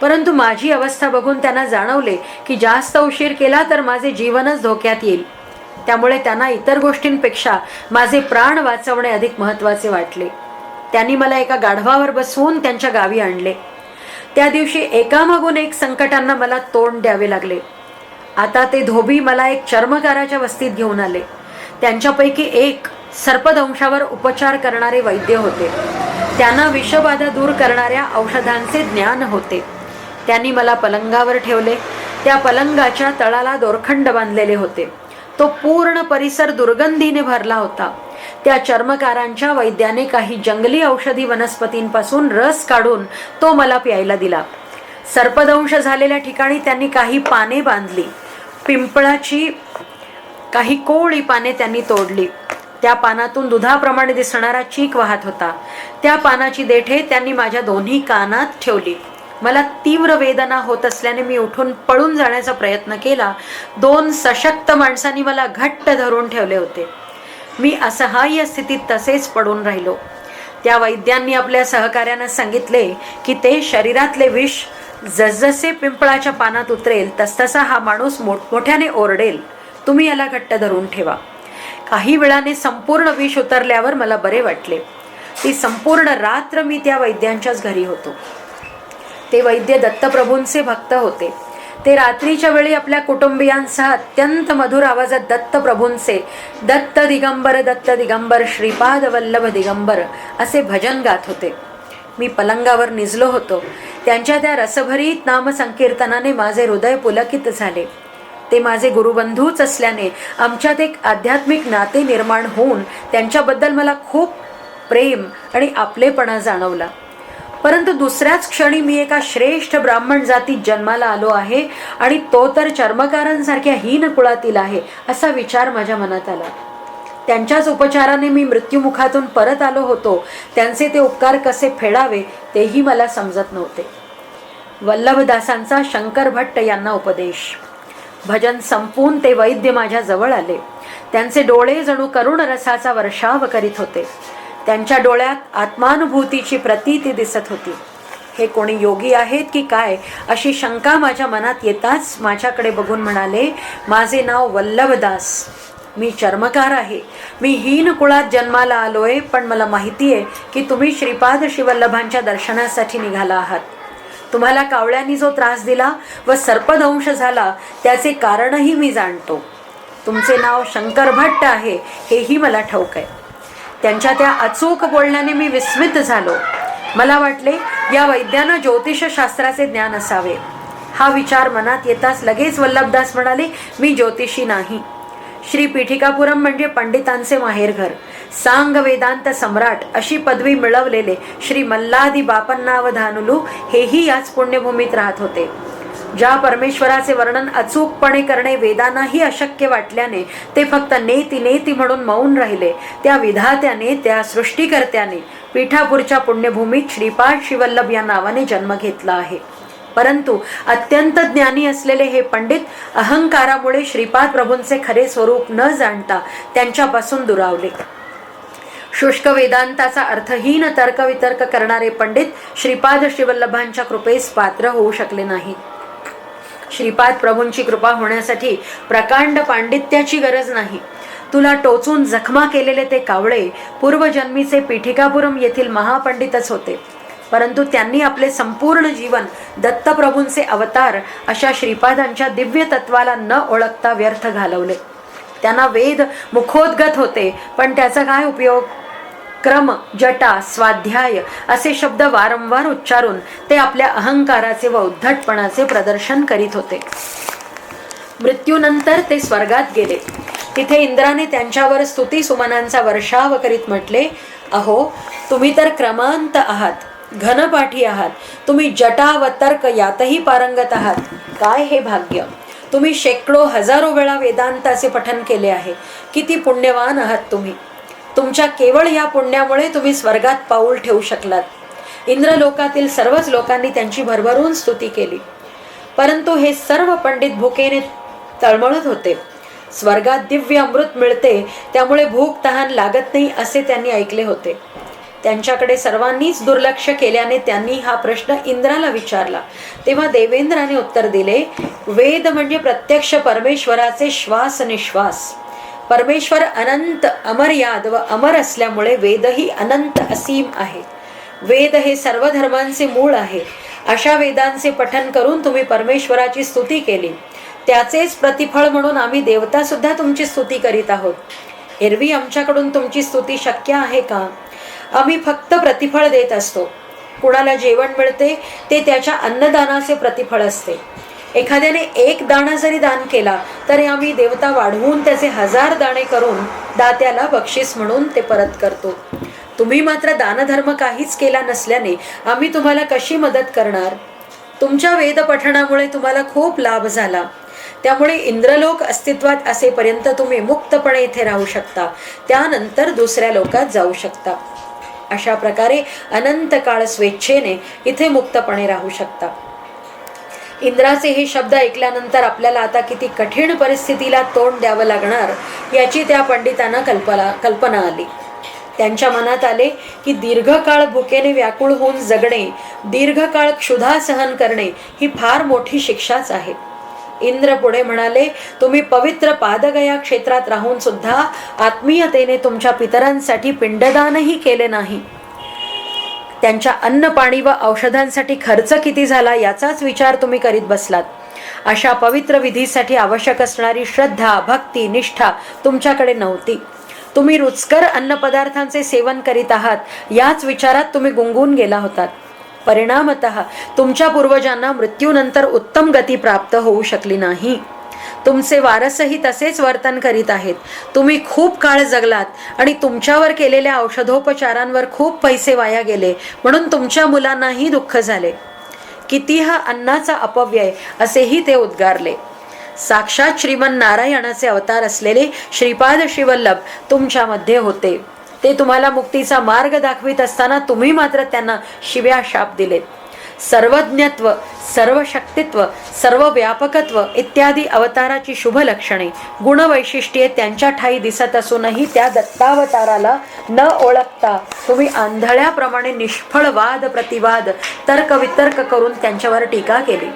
परंतु माझी अवस्था बघून त्यांना जाणवले की जास्त उशीर केला तर माझे जीवनच धोक्यात येईल. त्यामुळे त्यांना इतर गोष्टींपेक्षा माझे प्राण वाचवणे अधिक महत्त्वाचे वाटले. त्यांनी मला एका गाढवावर बसवून त्यांच्या गावी आणले. त्या दिवशी एकामागून एक संकटांना मला तोंड द्यावे लागले. आता ते धोबी मला एक चर्मकाराच्या वस्तीत घेऊन आले. त्यांच्यापैकी एक सर्पदंशावर उपचार करणारे वैद्य होते. त्यांना विषबाधा दूर करणाऱ्या औषधांचे ज्ञान होते. त्यांनी मला पलंगावर ठेवले. त्या पलंगाच्या तळाला दोरखंड बांधलेले होते. तो पूर्ण परिसर दुर्गंधीने भरला होता. त्या चर्मकारांच्या वैद्याने काही जंगली औषधी वनस्पतींपासून रस काढून तो मला प्यायला दिला. सर्पदंश झालेल्या ठिकाणी त्यांनी काही पाने बांधली. पिंपळाची काही कोवळी पाने त्यांनी तोडली. त्या पानातून दुधाप्रमाणे दिसणारा चीक वाहत होता. त्या पानाची देठे त्यांनी माझ्या दोन्ही कानात ठेवली. मला तीव्र वेदना होत असल्याने मी उठून पळून जाण्याचा प्रयत्न केला. 2 सशक्त माणसांनी मला घट्ट धरून ठेवले होते. मी असहाय्य स्थितीत तसेच पडून राहिलो. त्या वैद्यांनी आपल्या सहकाऱ्यांना सांगितले की ते शरीरातले विष जसजसे पिंपळाच्या पानात उतरेल तसतसा हा माणूस मोठमोठ्याने ओरडेल. तुम्ही याला घट्ट धरून ठेवा. काही वेळाने संपूर्ण विष उतरल्यावर मला बरे वाटले. ती संपूर्ण रात्र मी त्या वैद्यांच्याच घरी होतो. ते वैद्य दत्तप्रभूंचे भक्त होते. ते रात्रीच्या वेळी आपल्या कुटुंबियांसह अत्यंत मधुर आवाजात दत्तप्रभूंचे दत्त दिगंबर श्रीपाद वल्लभ दिगंबर असे भजन गात होते. मी पलंगावर निजलो होतो. त्यांच्या त्या रसभरीत नामसंकीर्तनाने माझे हृदय पुलकित झाले. ते माझे गुरुबंधूच असल्याने आमच्यात एक आध्यात्मिक नाते निर्माण होऊन त्यांच्याबद्दल मला खूप प्रेम आणि आपलेपणा जाणवला. परंतु दुसऱ्याच क्षणी मी एका श्रेष्ठ ब्राह्मण जातीत जन्माला आलो आहे आणि तो तर चर्मकारांसारख्या हीन कुळातील आहे असा विचार माझ्या मनात आला. त्यांच्याच उपचाराने मी मृत्युमुखातून परत आलो होतो. त्यांचे ते उपकार कसे फेडावे तेही मला समजत नव्हते. वल्लभदासांचा शंकर भट्ट यांना उपदेश. भजन संपून ते वैद्य माझ्या जवळ आले. त्यांचे डोळे जणू करुण रसाचा वर्षाव करीत होते. त्यांच्या डोळ्यात आत्मानुभूतीची प्रतीती दिसत होती. हे कोणी योगी आहेत की काय अशी शंका माझ्या मनात येताच माझ्याकडे बघून म्हणाले, माझे नाव वल्लभदास. मी चर्मकार आहे. मी हीन कुळात जन्माला आलोय, पण मला माहिती आहे की तुम्ही श्रीपाद श्रीवल्लभांच्या दर्शनासाठी निघाला आहात. तुम्हाला कावळ्यांनी जो त्रास दिला व सर्पदंश झाला त्याचे कारणही मी जाणतो. तुमचे नाव शंकर भट्ट आहे हेही मला ठाऊक आहे. त्यांच्या त्या अचूक बोलण्याने मी विस्मित झालो. मला वाटले या वैद्यांना ज्योतिषशास्त्राचे ज्ञान असावे. हा विचार मनात येताच लगेच वल्लभदास म्हणाले, मी ज्योतिषी नाही. श्री पीठिकापुरम म्हणजे पंडितांचे माहेरघर. सांग वेदांत सम्राट अशी पदवी मिळवलेले श्री मल्लादी बापन्नावधानुलू हेही याच पुण्यभूमीत राहत होते. ज्या परमेश्वराचे वर्णन अचूकपणे करणे वेदांनाही अशक्य वाटल्याने ते फक्त नेती नेती म्हणून मौन राहिले, त्या विधात्याने, त्या सृष्टीकर्त्याने पीठापूरच्या पुण्यभूमीत श्रीपाद श्रीवल्लभ या नावाने जन्म घेतला आहे. परंतु अत्यंत ज्ञानी असलेले हे पंडित अहंकारामुळे श्रीपाद प्रभूंचे खरे स्वरूप न जाणता त्यांच्यापासून दुरावले. शुष्क वेदांताचा अर्थहीन तर्कवितर्क करणारे पंडित श्रीपाद श्रीवल्लभांच्या कृपेस पात्र होऊ शकले नाही. श्रीपाद प्रभूंची कृपा होण्यासाठी प्रकांड पांडित्याची गरज नाही. तुला टोचून जखमा केलेले ते कावळे पूर्वजन्मीचे पीठिकापुरम येथील महापंडितच होते. परंतु त्यांनी आपले संपूर्ण जीवन दत्तप्रभूंचे अवतार अशा श्रीपादांच्या दिव्य तत्वाला न ओळखता व्यर्थ घालवले. त्यांना वेद मुखोद्गत होते, पण त्याचा काय उपयोग? क्रम, जटा, स्वाध्याय असे शब्द वारंवार उच्चारून ते आपल्या अहंकाराचे व उद्धटपणाचे प्रदर्शन करीत होते. मृत्यूनंतर ते स्वर्गात गेले. तिथे इंद्राने त्यांच्यावर स्तुती सुमनांचा वर्षाव करीत म्हटले, अहो तुम्ही तर क्रमांत आहात, घनपाठी आहात. तुम्ही जटा व तर्क यातही पारंगत आहात. काय हे भाग्य! तुम्ही शेकडो हजारो वेळा वेदांताचे पठन केले आहे. किती पुण्यवान आहात तुम्ही! तुमच्या केवळ या पुण्यामुळे तुम्ही स्वर्गात पाऊल ठेवू शकलात. इंद्रलोकातील सर्वच लोकांनी त्यांची भरभरून स्तुती केली. परंतु हे सर्व पंडित भुकेने तळमळत होते. स्वर्गात दिव्य अमृत मिळते, त्यामुळे भूक तहान लागत नाही असे त्यांनी ऐकले होते. त्यांच्याकडे सर्वांनीच दुर्लक्ष केल्याने त्यांनी हा प्रश्न इंद्राला विचारला. तेव्हा देवेंद्राने उत्तर दिले, वेद म्हणजे प्रत्यक्ष परमेश्वराचे श्वास निश्वास. परमेश्वर अनंत, अमर्याद व अमर असल्यामुळे वेदही अनंत असीम आहे. वेद हे सर्व धर्मांचे मूळ आहे. अशा वेदांचे पठन करून तुम्ही परमेश्वराची स्तुती केली. त्याचेच प्रतिफळ म्हणून आम्ही देवता सुद्धा तुमची स्तुती करीत आहोत. एरवी आमच्याकडून तुमची स्तुती शक्य आहे का? आम्ही फक्त प्रतिफळ देत असतो. कुणाला जेवण मिळते ते त्याच्या अन्नदानाचे प्रतिफळ असते. एखाद्याने 1 दाणा जरी दान केला तरी आम्ही देवता वाढवून त्याचे 1000 दाणे करून दात्याला बक्षीस म्हणून ते परत करतो. तुम्ही मात्र दानधर्म काहीच केला नसल्याने आम्ही तुम्हाला कशी मदत करणार? तुमच्या वेद पठणामुळे तुम्हाला खूप लाभ झाला. त्यामुळे इंद्रलोक अस्तित्वात असेपर्यंत तुम्ही मुक्तपणे इथे राहू शकता. त्यानंतर दुसऱ्या लोकात जाऊ शकता. अशा प्रकारे अनंत काळ स्वेच्छेने इथे मुक्तपणे राहू शकता. इंद्राचे हे शब्द ऐकल्यानंतर आपल्याला आता किती कठीण परिस्थितीला तोंड द्यावं लागणार याची त्या पंडितांना कल्पना आली. त्यांच्या मनात आले की दीर्घकाळ भुकेने व्याकुळ होऊन जगणे, दीर्घकाळ क्षुधा सहन करणे ही फार मोठी शिक्षाच आहे. इंद्र पुढे म्हणाले, तुम्ही पवित्र पादगया क्षेत्रात राहून सुद्धा आत्मीयतेने तुमच्या पितरांसाठी पिंडदानही केले नाही. त्यांच्या अन्न पाणी व औषधांसाठी खर्च किती झाला याचाच विचार तुम्ही करीत बसलात. अशा पवित्र विधीसाठी आवश्यक असणारी श्रद्धा, भक्ती, निष्ठा तुमच्याकडे नव्हती. तुम्ही रुचकर अन्नपदार्थांचे सेवन करीत आहात याच विचारात तुम्ही गुंगून गेला होतात. परिणामतः तुमच्या पूर्वजांना मृत्यूनंतर उत्तम गती प्राप्त होऊ शकली नाही. तुमचे वारसही तसेच वर्तन करीत आहेत. तुम्ही खूप काळ जगलात आणि तुमच्यावर केलेल्या औषधोपचारांवर खूप पैसे वाया गेले म्हणून तुमच्या मुलांनाही दुःख झाले. किती हा अन्नाचा अपव्यय असेही ते उद्गारले. साक्षात श्रीमन नारायणाचे अवतार असलेले श्रीपाद श्रीवल्लभ तुमच्यामध्ये होते. ते तुम्हाला मुक्तीचा मार्ग दाखवित असताना तुम्ही मात्र त्यांना शिव्या शाप दिलेत. सर्वज्ञत्व, सर्वशक्तित्व, सर्व व्यापकत्व इत्यादी अवताराची शुभ लक्षणे, गुणवैशिष्ट्ये त्यांच्या ठाई दिसत असूनही त्या दत्तावताराला न ओळखता तुम्ही आंधळ्याप्रमाणे निष्फळ वाद प्रतिवाद, तर्कवितर्क करून त्यांच्यावर टीका केली.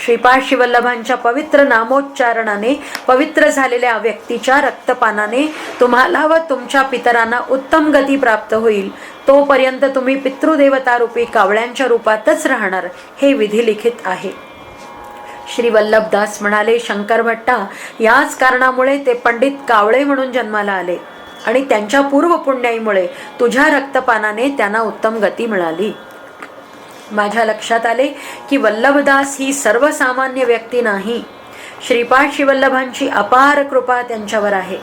श्रीपाद शिवल्लभांच्या पवित्र नामोच्चारणाने पवित्र झालेल्या व्यक्तीच्या रक्तपानाने तुम्हाला व तुमच्या पितरांना उत्तम गती प्राप्त होईल. तोपर्यंत तुम्ही पितृदेवतारूपी कावळ्यांच्या रूपातच राहणार हे विधिलिखित आहे. श्री वल्लभदास म्हणाले, शंकर भट्टा, याच कारणामुळे ते पंडित कावळे म्हणून जन्माला आले आणि त्यांच्या पूर्व पुण्याईमुळे तुझ्या रक्तपानाने त्यांना उत्तम गती मिळाली. माझ्या लक्षात आले की वल्लभदास ही सर्वसामान्य व्यक्ती नाही. श्रीपाद श्रीवल्लभांची अपार कृपा त्यांच्यावर आहे.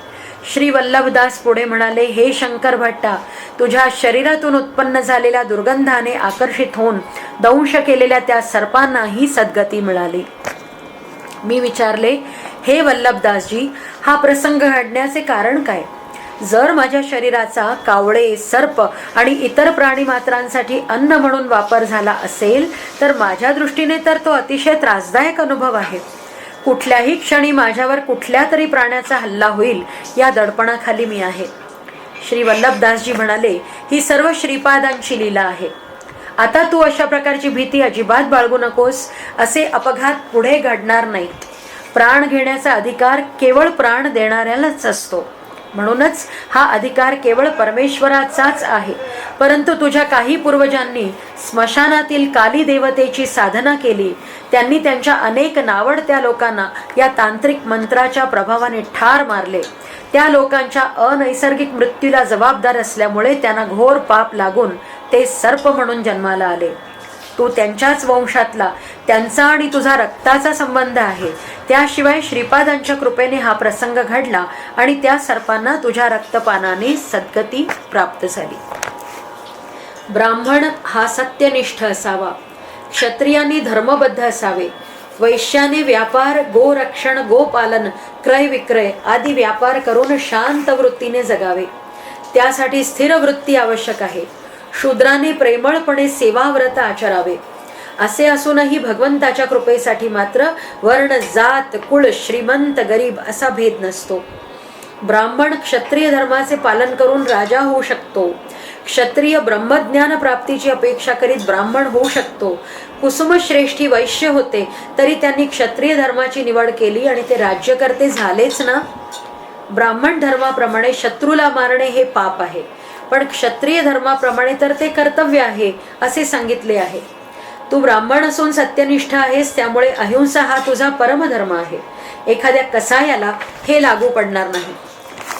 श्री वल्लभदास पुढे म्हणाले, हे शंकर भट्टा, तुझ्या शरीरातून उत्पन्न झालेल्या दुर्गंधाने आकर्षित होऊन दंश केलेल्या त्या सर्पांनाही सद्गती मिळाली. मी विचारले, हे वल्लभदासजी, हा प्रसंग घडण्याचे कारण काय? जर माझ्या शरीराचा कावळे, सर्प आणि इतर प्राणी मात्रांसाठी अन्न म्हणून वापर झाला असेल तर माझ्या दृष्टीने तर तो अतिशय त्रासदायक अनुभव आहे. कुठल्याही क्षणी माझ्यावर कुठल्या तरी प्राण्याचा हल्ला होईल या दडपणाखाली मी आहे. श्री वल्लभदासजी म्हणाले, ही सर्व श्रीपादांची लीला आहे. आता तू अशा प्रकारची भीती अजिबात बाळगू नकोस. असे अपघात पुढे घडणार नाहीत. प्राण घेण्याचा अधिकार केवळ प्राण देणाऱ्यालाच असतो. म्हणूनच हा अधिकार केवळ परमेश्वराचाच आहे. परंतु तुझ्या काही पूर्वजांनी स्मशानातील काली देवतेची साधना केली. त्यांनी त्यांच्या अनेक नावडत्या लोकांना या तांत्रिक मंत्राच्या प्रभावाने ठार मारले. त्या लोकांच्या अनैसर्गिक मृत्यूला जबाबदार असल्यामुळे त्यांना घोर पाप लागून ते सर्प म्हणून जन्माला आले. तू त्यांच्याच वंशातला, त्यांचा आणि तुझा रक्ताचा संबंध आहे. त्याशिवाय श्रीपादांच्या कृपेने हा प्रसंग घडला आणि त्या सर्पांना तुझ्या रक्तपानाने सद्गती प्राप्त झाली. ब्राह्मण हा सत्यनिष्ठ असावा. क्षत्रियांनी धर्मबद्ध असावे. वैश्याने व्यापार, गोरक्षण, गोपालन, क्रय विक्रय आदी व्यापार करून शांत वृत्तीने जगावे. त्यासाठी स्थिर वृत्ती आवश्यक आहे. शूद्राने प्रेमळपणे सेवाव्रत आचरावे. असे असूनही भगवंताच्या कृपेसाठी मात्र वर्ण, जात, कुळ, श्रीमंत, गरीब असा भेद नसतो. ब्राह्मण क्षत्रिय धर्माचे पालन करून राजा होऊ शकतो. क्षत्रिय ब्रह्मज्ञान प्राप्तीची अपेक्षा करीत ब्राह्मण होऊ शकतो. कुसुमश्रेष्ठी वैश्य होते तरी त्यांनी क्षत्रिय धर्माची निवड केली आणि ते राज्यकर्ते झालेच ना. ब्राह्मण धर्माप्रमाणे शत्रूला मारणे हे पाप आहे, पण क्षत्रिय धर्माप्रमाणे तर ते कर्तव्य आहे असे सांगितले आहे. तू ब्राह्मण असून सत्यनिष्ठ आहेस, त्यामुळे अहिंसा हा तुझा परमधर्म आहे. एखाद्या कसायाला हे लागू पडणार नाही.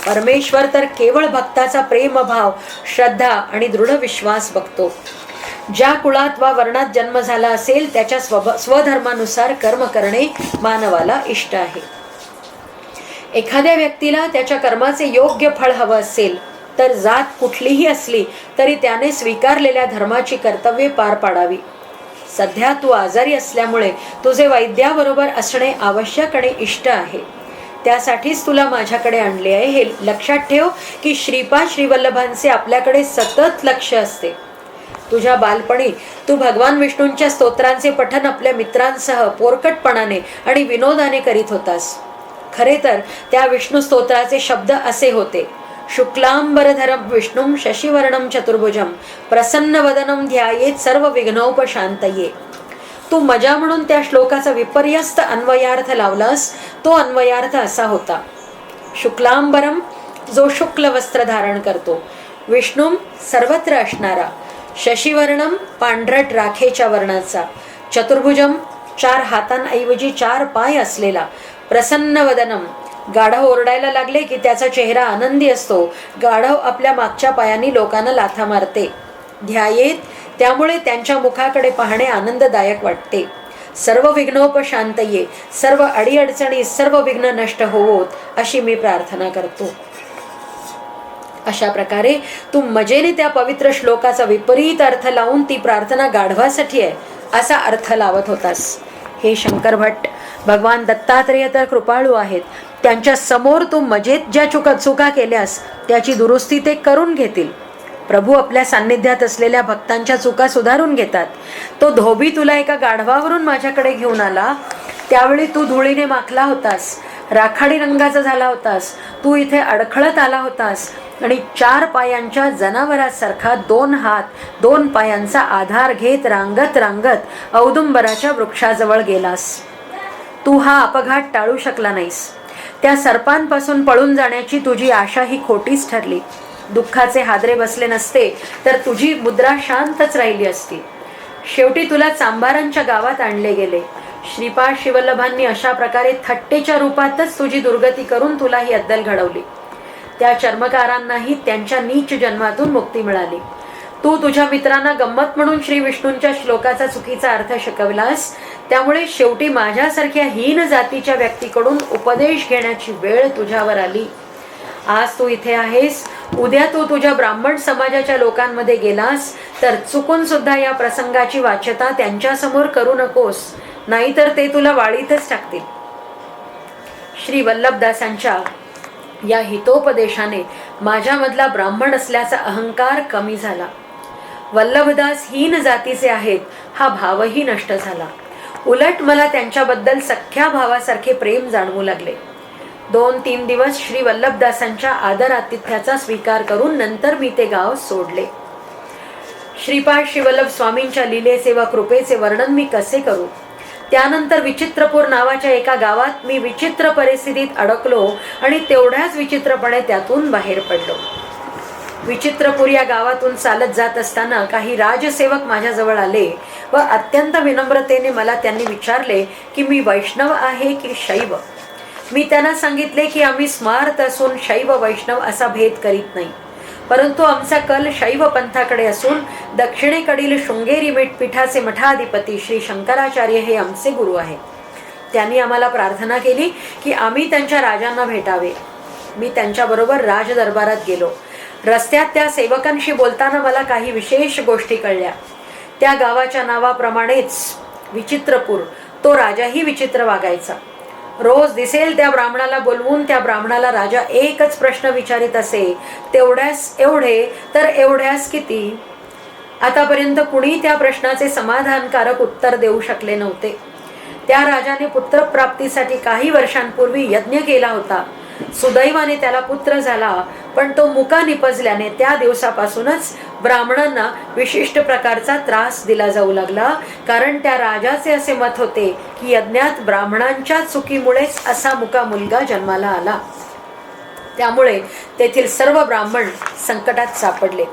परमेश्वर तर केवळ भक्ताचा प्रेमभाव, श्रद्धा आणि दृढ विश्वास बघतो. ज्या कुळात वा वर्णात जन्म झाला असेल त्याच्या स्वधर्मानुसार कर्म करणे मानवाला इष्ट आहे. एखाद्या व्यक्तीला त्याच्या कर्माचे योग्य फळ हवं असेल तर जात कुठलीही असली तरी त्याने स्वीकारलेल्या धर्माची कर्तव्ये पार पाडावी. सध्या तू आजारी असल्यामुळे तुझे वैद्याबरोबर असणे आवश्यक आणि इष्ट आहे. त्यासाठीच तुला माझ्याकडे आणले आहे. हे लक्षात ठेव की श्रीपाद श्रीवल्लभांचे आपल्याकडे सतत लक्ष असते. तुझ्या बालपणी तू भगवान विष्णूंच्या स्तोत्रांचे पठन आपल्या मित्रांसह पोरकटपणाने आणि विनोदाने करीत होतास. खरे तर त्या विष्णू स्तोत्राचे शब्द असे होते: शुक्लांबरधरं विष्णुं शशिवर्णं चतुर्भुजं प्रसन्नवदनं ध्यायेत सर्व विघ्नोपशांतये. तू मजा म्हणून त्या श्लोकाचा विपर्यस्त अन्वयार्थ लावलास. तो अन्वयार्थ असा होता: शुक्लांबरम, जो शुक्ल वस्त्र धारण करतो, विष्णुं, सर्वत्र असणारा, शशिवर्णम, पांढरट राखेच्या वर्णाचा, चतुर्भुजम, 4 हातांऐवजी 4 पाय असलेला, प्रसन्नवदनम, गाढव ओरडायला लागले की त्याचा चेहरा आनंदी असतो. गाढव आपल्या मागच्या पायांनी लोकांना लाथा मारते. ध्यायेत, त्यामुळे त्यांच्या मुखाकडे पाहणे आनंददायक वाटते. सर्व विघ्नोपशांतये, सर्व अडीअडचणी, सर्व विघ्न नष्ट होवोत अशी मी प्रार्थना करतो. अशा प्रकारे तू मजेने त्या पवित्र श्लोकाचा विपरीत अर्थ लावून ती प्रार्थना गाढवासाठी आहे असा अर्थ लावत होतास. हे शंकर भट्ट, भगवान दत्तात्रेय तर कृपाळू आहेत. त्यांच्या समोर तू मजेत ज्या चुका केल्यास त्याची दुरुस्ती ते करून घेतील. प्रभू आपल्या सान्निध्यात असलेल्या भक्तांच्या चुका सुधारून घेतात. तो धोबी तुला एका गाढवावरून माझ्याकडे घेऊन आला, त्यावेळी तू धुळीने माखला होतास, राखाडी रंगाचा झाला होतास. तू इथे अडखळत आला होतास आणि 4 पायांच्या जनावरासारखा 2 हात 2 पायांचा आधार घेत रांगत रांगत औदुंबराच्या वृक्षाजवळ गेलास. तू हा अपघात टाळू शकला नाहीस. त्या सर्पांपासून पळून जाण्याची तुझी आशा ही खोटीच ठरली. दुःखाचे हादरे बसले नसते तर तुझी मुद्रा शांतच राहिली असती. शेवटी तुला चांभारांच्या गावात आणले गेले. श्रीपाद श्रीवल्लभांनी अशा प्रकारे थट्टेच्या रूपातच तुझी दुर्गती करून तुला ही अद्दल घडवली. त्या चर्मकारांनाही त्यांच्या नीच जन्मातून मुक्ती मिळाली. तू तुझ्या मित्रांना गंमत म्हणून श्री विष्णूंच्या श्लोकाचा चुकीचा अर्थ शिकवलास. त्यामुळे शेवटी माझ्यासारख्या हीन जातीच्या व्यक्तीकडून उपदेश घेण्याची वेळ तुझ्यावर आली. आज तू इथे आहेस, उद्या तू तुझ्या ब्राह्मण समाजाच्या लोकांमध्ये गेलास तर चुकून सुद्धा या प्रसंगाची वाच्यता त्यांच्यासमोर करू नकोस, नाहीतर ते तुला वाळीतच टाकतील. श्री वल्लभदासांच्या या हितोपदेशाने माझ्यामधला ब्राह्मण असल्याचा अहंकार कमी झाला. वल्लभदास हीन जातीचे आहेत हा भावही नष्ट झाला. उलट मला त्यांच्याबद्दल सख्या भावासारखे प्रेम जाणवू लागले. 2-3 दिवस श्री वल्लभदासांच्या आदर आतिथ्याचा स्वीकार करून नंतर मी ते गाव सोडले. श्रीपाद श्रीवल्लभ स्वामींच्या लीलेचे व कृपेचे वर्णन मी कसे करू. त्यानंतर विचित्रपूर नावाच्या एका गावात मी विचित्र परिस्थितीत अडकलो आणि तेवढ्याच विचित्रपणे त्यातून बाहेर पडलो. विचित्रपूर या गावातून चालत जात असताना काही राजसेवक माझ्याजवळ आले व अत्यंत विनम्रतेने मला त्यांनी विचारले की मी वैष्णव आहे की शैव. मी त्यांना सांगितले की आम्ही स्मार्त असून शैव वैष्णव असा भेद करीत नाही, परंतु आमचा कल शैव पंथाकडे असून दक्षिणेकडील शृंगेरी पीठाचे मठाधिपती श्री शंकराचार्य हे आमचे गुरु आहेत. त्यांनी आम्हाला प्रार्थना केली की आम्ही त्यांच्या राजांना भेटावे. मी त्यांच्याबरोबर राजदरबारात गेलो. रस्त्यात त्या सेवकांशी बोलताना मला काही विशेष गोष्टी कळल्या. त्या गावाच्या नावाप्रमाणेच विचित्रपूर, तो राजाही विचित्र वागायचा. रोज दिसेल त्या ब्राह्मणाला बोलवून त्या ब्राह्मणाला राजा एकच प्रश्न विचारित असे: तेवढ्यास एवढे तर एवढ्यास किती. आतापर्यंत कुणी त्या प्रश्नाचे समाधानकारक उत्तर देऊ शकले नव्हते. त्या राजाने पुत्रप्राप्तीसाठी काही वर्षांपूर्वी यज्ञ केला होता. सुदैवाने त्याला पुत्र झाला, पण तो मुका निपजल्याने त्या दिवसापासूनच ब्राह्मणांना विशिष्ट प्रकारचा त्रास दिला जाऊ लागला. कारण त्या राजाचे असे मत होते की यज्ञात ब्राह्मणांच्या चुकीमुळेच असा मुका मुलगा जन्माला आला. त्यामुळे तेथील सर्व ब्राह्मण संकटात सापडले.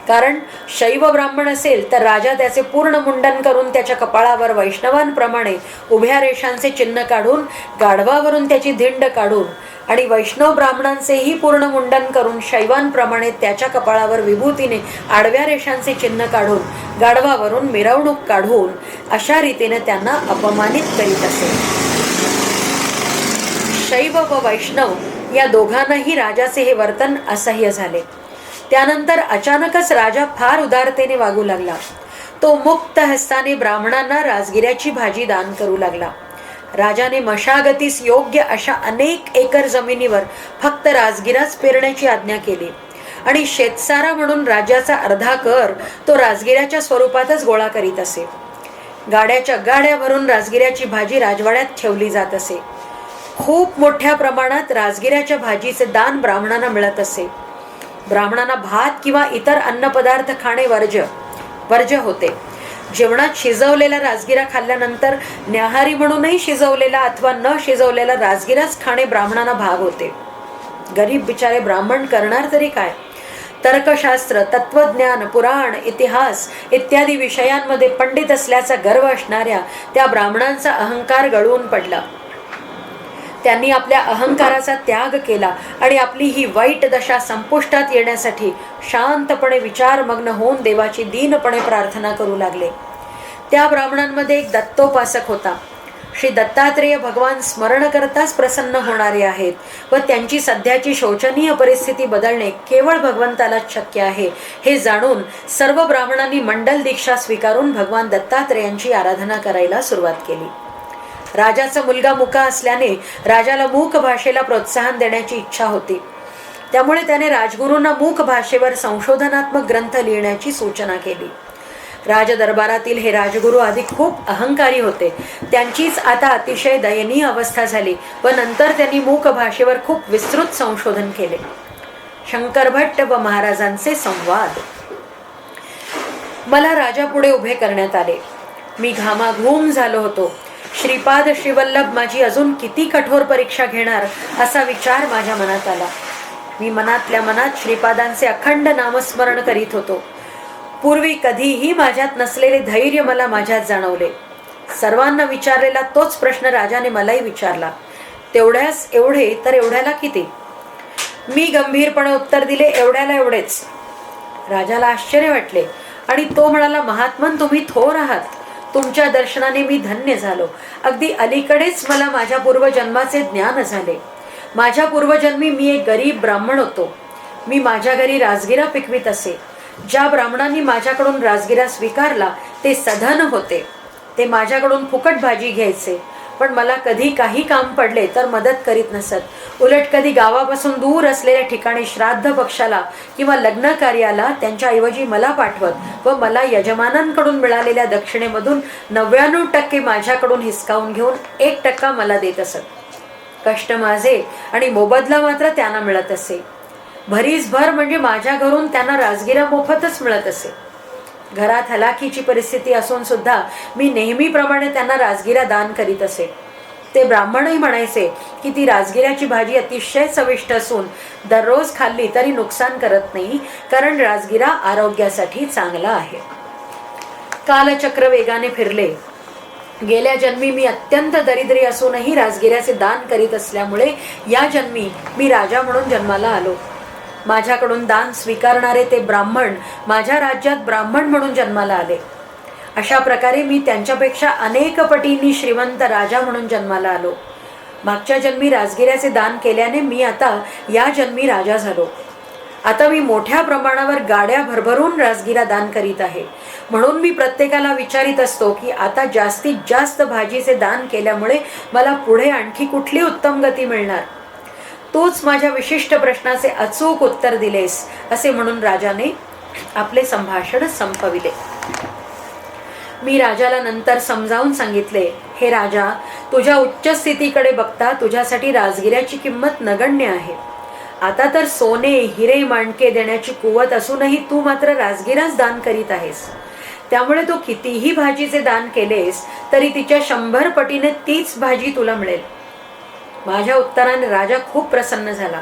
कारण शैव ब्राह्मण असेल तर राजा त्याचे पूर्ण मुंडन करून त्याच्या कपाळावर वैष्णवांप्रमाणे उभ्या रेषांचे चिन्ह काढून, गाढवावरून त्याची धिंड काढून, आणि वैष्णव ब्राह्मणांचेही पूर्ण मुंडन करून शैवांप्रमाणे त्याच्या कपाळावर विभूतीने आडव्या रेषांचे चिन्ह काढून, गाढवावरून मिरवणूक काढून अशा रीतीने त्यांना अपमानित करीत असे. शैव व वैष्णव या दोघांनाही राजाचे हे वर्तन असह्य झाले. त्यानंतर अचानकच राजा फार उदारतेने वागू लागला. तो मुक्त हस्ताने ब्राह्मणांना राजगिऱ्याची भाजी दान करू लागला. राजाने मशागतीस योग्य अशा अनेक एकर जमिनीवर फक्त राजगिराच पेरण्याची आज्ञा केली आणि शेतसारा म्हणून राज्याचा अर्धा कर तो राजगिऱ्याच्या स्वरूपातच गोळा करीत असे. गाड्याच्या गाड्या भरून राजगिऱ्याची भाजी राजवाड्यात ठेवली जात असे. खूप मोठ्या प्रमाणात राजगिऱ्याच्या भाजीचे दान ब्राह्मणांना मिळत असे. ब्राह्मणांना भात किंवा इतर अन्नपदार्थ खाणे वर्ज्य होते. जेवणात शिजवलेला राजगिरा खाल्ल्यानंतर न्याहारी म्हणूनही शिजवलेला अथवा न शिजवलेला राजगिराच खाणे ब्राह्मणांना भाग होते. गरीब बिचारे ब्राह्मण करणार तरी काय? तर्कशास्त्र, तत्वज्ञान, पुराण, इतिहास इत्यादी विषयांमध्ये पंडित असल्याचा गर्व असणाऱ्या त्या ब्राह्मणांचा अहंकार गळून पडला. त्यांनी आपल्या अहंकाराचा त्याग केला आणि आपली ही वाईट दशा संपुष्टात येण्यासाठी शांतपणे विचारमग्न होऊन देवाची दीनपणे प्रार्थना करू लागले. त्या ब्राह्मणांमध्ये एक दत्तोपासक होता. श्री दत्तात्रेय भगवान स्मरण करताच प्रसन्न होणारे आहेत व त्यांची सध्याची शोचनीय परिस्थिती बदलणे केवळ भगवंतालाच शक्य आहे हे जाणून सर्व ब्राह्मणांनी मंडल दीक्षा स्वीकारून भगवान दत्तात्रेयांची आराधना करायला सुरुवात केली. राजाचा मुलगा मुका असल्याने राजाला मूक भाषेला प्रोत्साहन देण्याची इच्छा होती. त्यामुळे त्याने राजगुरूंना मूक भाषेवर संशोधनात्मक ग्रंथ लिहिण्याची सूचना केली. राजदरबारातील हे राजगुरू आधी खूप अहंकारी होते. त्यांचीच आता अतिशय दयनीय अवस्था झाली व नंतर त्यांनी मूक भाषेवर खूप विस्तृत संशोधन केले. शंकर भट्ट व महाराजांचे संवाद. मला राजापुढे उभे करण्यात आले. मी घामाघूम झालो होतो. श्रीपाद श्रीवल्लभ माझी अजून किती कठोर परीक्षा घेणार असा विचार माझ्या मनात आला. मी मनातल्या मनात श्रीपादांचे अखंड नामस्मरण करीत होतो. पूर्वी कधीही माझ्यात नसलेले धैर्य मला माझ्यात जाणवले. सर्वांना विचारलेला तोच प्रश्न राजाने मलाही विचारला. तेवढ्यास एवढे तर एवढ्याला किती? मी गंभीरपणे उत्तर दिले, एवढ्याला एवढेच. राजाला आश्चर्य वाटले आणि तो म्हणाला, महात्मन तुम्ही थोर आहात. तुमच्या दर्शनाने मी धन्य झालो. अगदी अलीकडेच मला माझ्या पूर्वजन्माचे ज्ञान झाले. माझ्या पूर्वजन्मी मी एक गरीब ब्राह्मण होतो. मी माझ्या घरी राजगिरा पिकवीत असे. ज्या ब्राह्मणांनी माझ्याकडून राजगिरा स्वीकारला ते सधन होते. ते माझ्याकडून फुकट भाजी घ्यायचे, पण मला कधी काही काम पडले तर मदत करीत नसत. उलट कधी गावापासून दूर असलेल्या ठिकाणी श्राद्ध पक्षाला किंवा लग्न कार्याला त्यांच्याऐवजी मला पाठवत व मला यजमानांकडून मिळालेल्या दक्षिणेमधून 99% माझ्याकडून हिसकावून घेऊन 1% मला देत असत. कष्ट माझे आणि मोबदला मात्र त्यांना मिळत असे. भरीसभर म्हणजे माझ्या घरून त्यांना राजगिरा मोफतच मिळत असे. घरात हलाखीची परिस्थिती असून सुद्धा मी नेहमीप्रमाणे त्यांना राजगिरा दान करीत असे. ते ब्राह्मणही म्हणायचे की ती राजगिऱ्याची भाजी अतिशय चविष्ट असून दररोज खाल्ली तरी नुकसान करत नाही, कारण राजगिरा आरोग्यासाठी चांगला आहे. कालचक्र वेगाने फिरले. गेल्या जन्मी मी अत्यंत दरिद्री असूनही राजगिऱ्याचे दान करीत असल्यामुळे या जन्मी मी राजा म्हणून जन्माला आलो. माझ्याकडून दान स्वीकारणारे ते ब्राह्मण माझ्या राज्यात ब्राह्मण म्हणून जन्माला आले. अशा प्रकारे मी त्यांच्यापेक्षा अनेक पटींनी श्रीमंत राजा म्हणून जन्माला आलो. मागच्या जन्मी राजगिऱ्याचे दान केल्याने मी आता या जन्मी राजा झालो. आता मी मोठ्या प्रमाणावर गाड्या भरभरून राजगिरा दान करीत आहे. म्हणून मी प्रत्येकाला विचारित असतो की आता जास्तीत जास्त भाजीचे दान केल्यामुळे मला पुढे आणखी कुठली उत्तम गती मिळणार. तूच माझ्या विशिष्ट प्रश्नाचे अचूक उत्तर दिलेस, असे म्हणून राजाने आपले संभाषण संपविले. मी राजाला नंतर समजावून सांगितले, हे राजा, तुझ्या उच्च स्थितीकडे बघता तुझ्यासाठी राजगिऱ्याची किंमत नगण्य आहे. आता तर सोने हिरे माणके देण्याची कुवत असूनही तू मात्र राजगिराच दान करीत आहेस. त्यामुळे तू कितीही भाजीचे दान केलेस तरी तिच्या 100 पटीने तीच भाजी तुला मिळेल. माझ्या उत्तराने राजा खूप प्रसन्न झाला.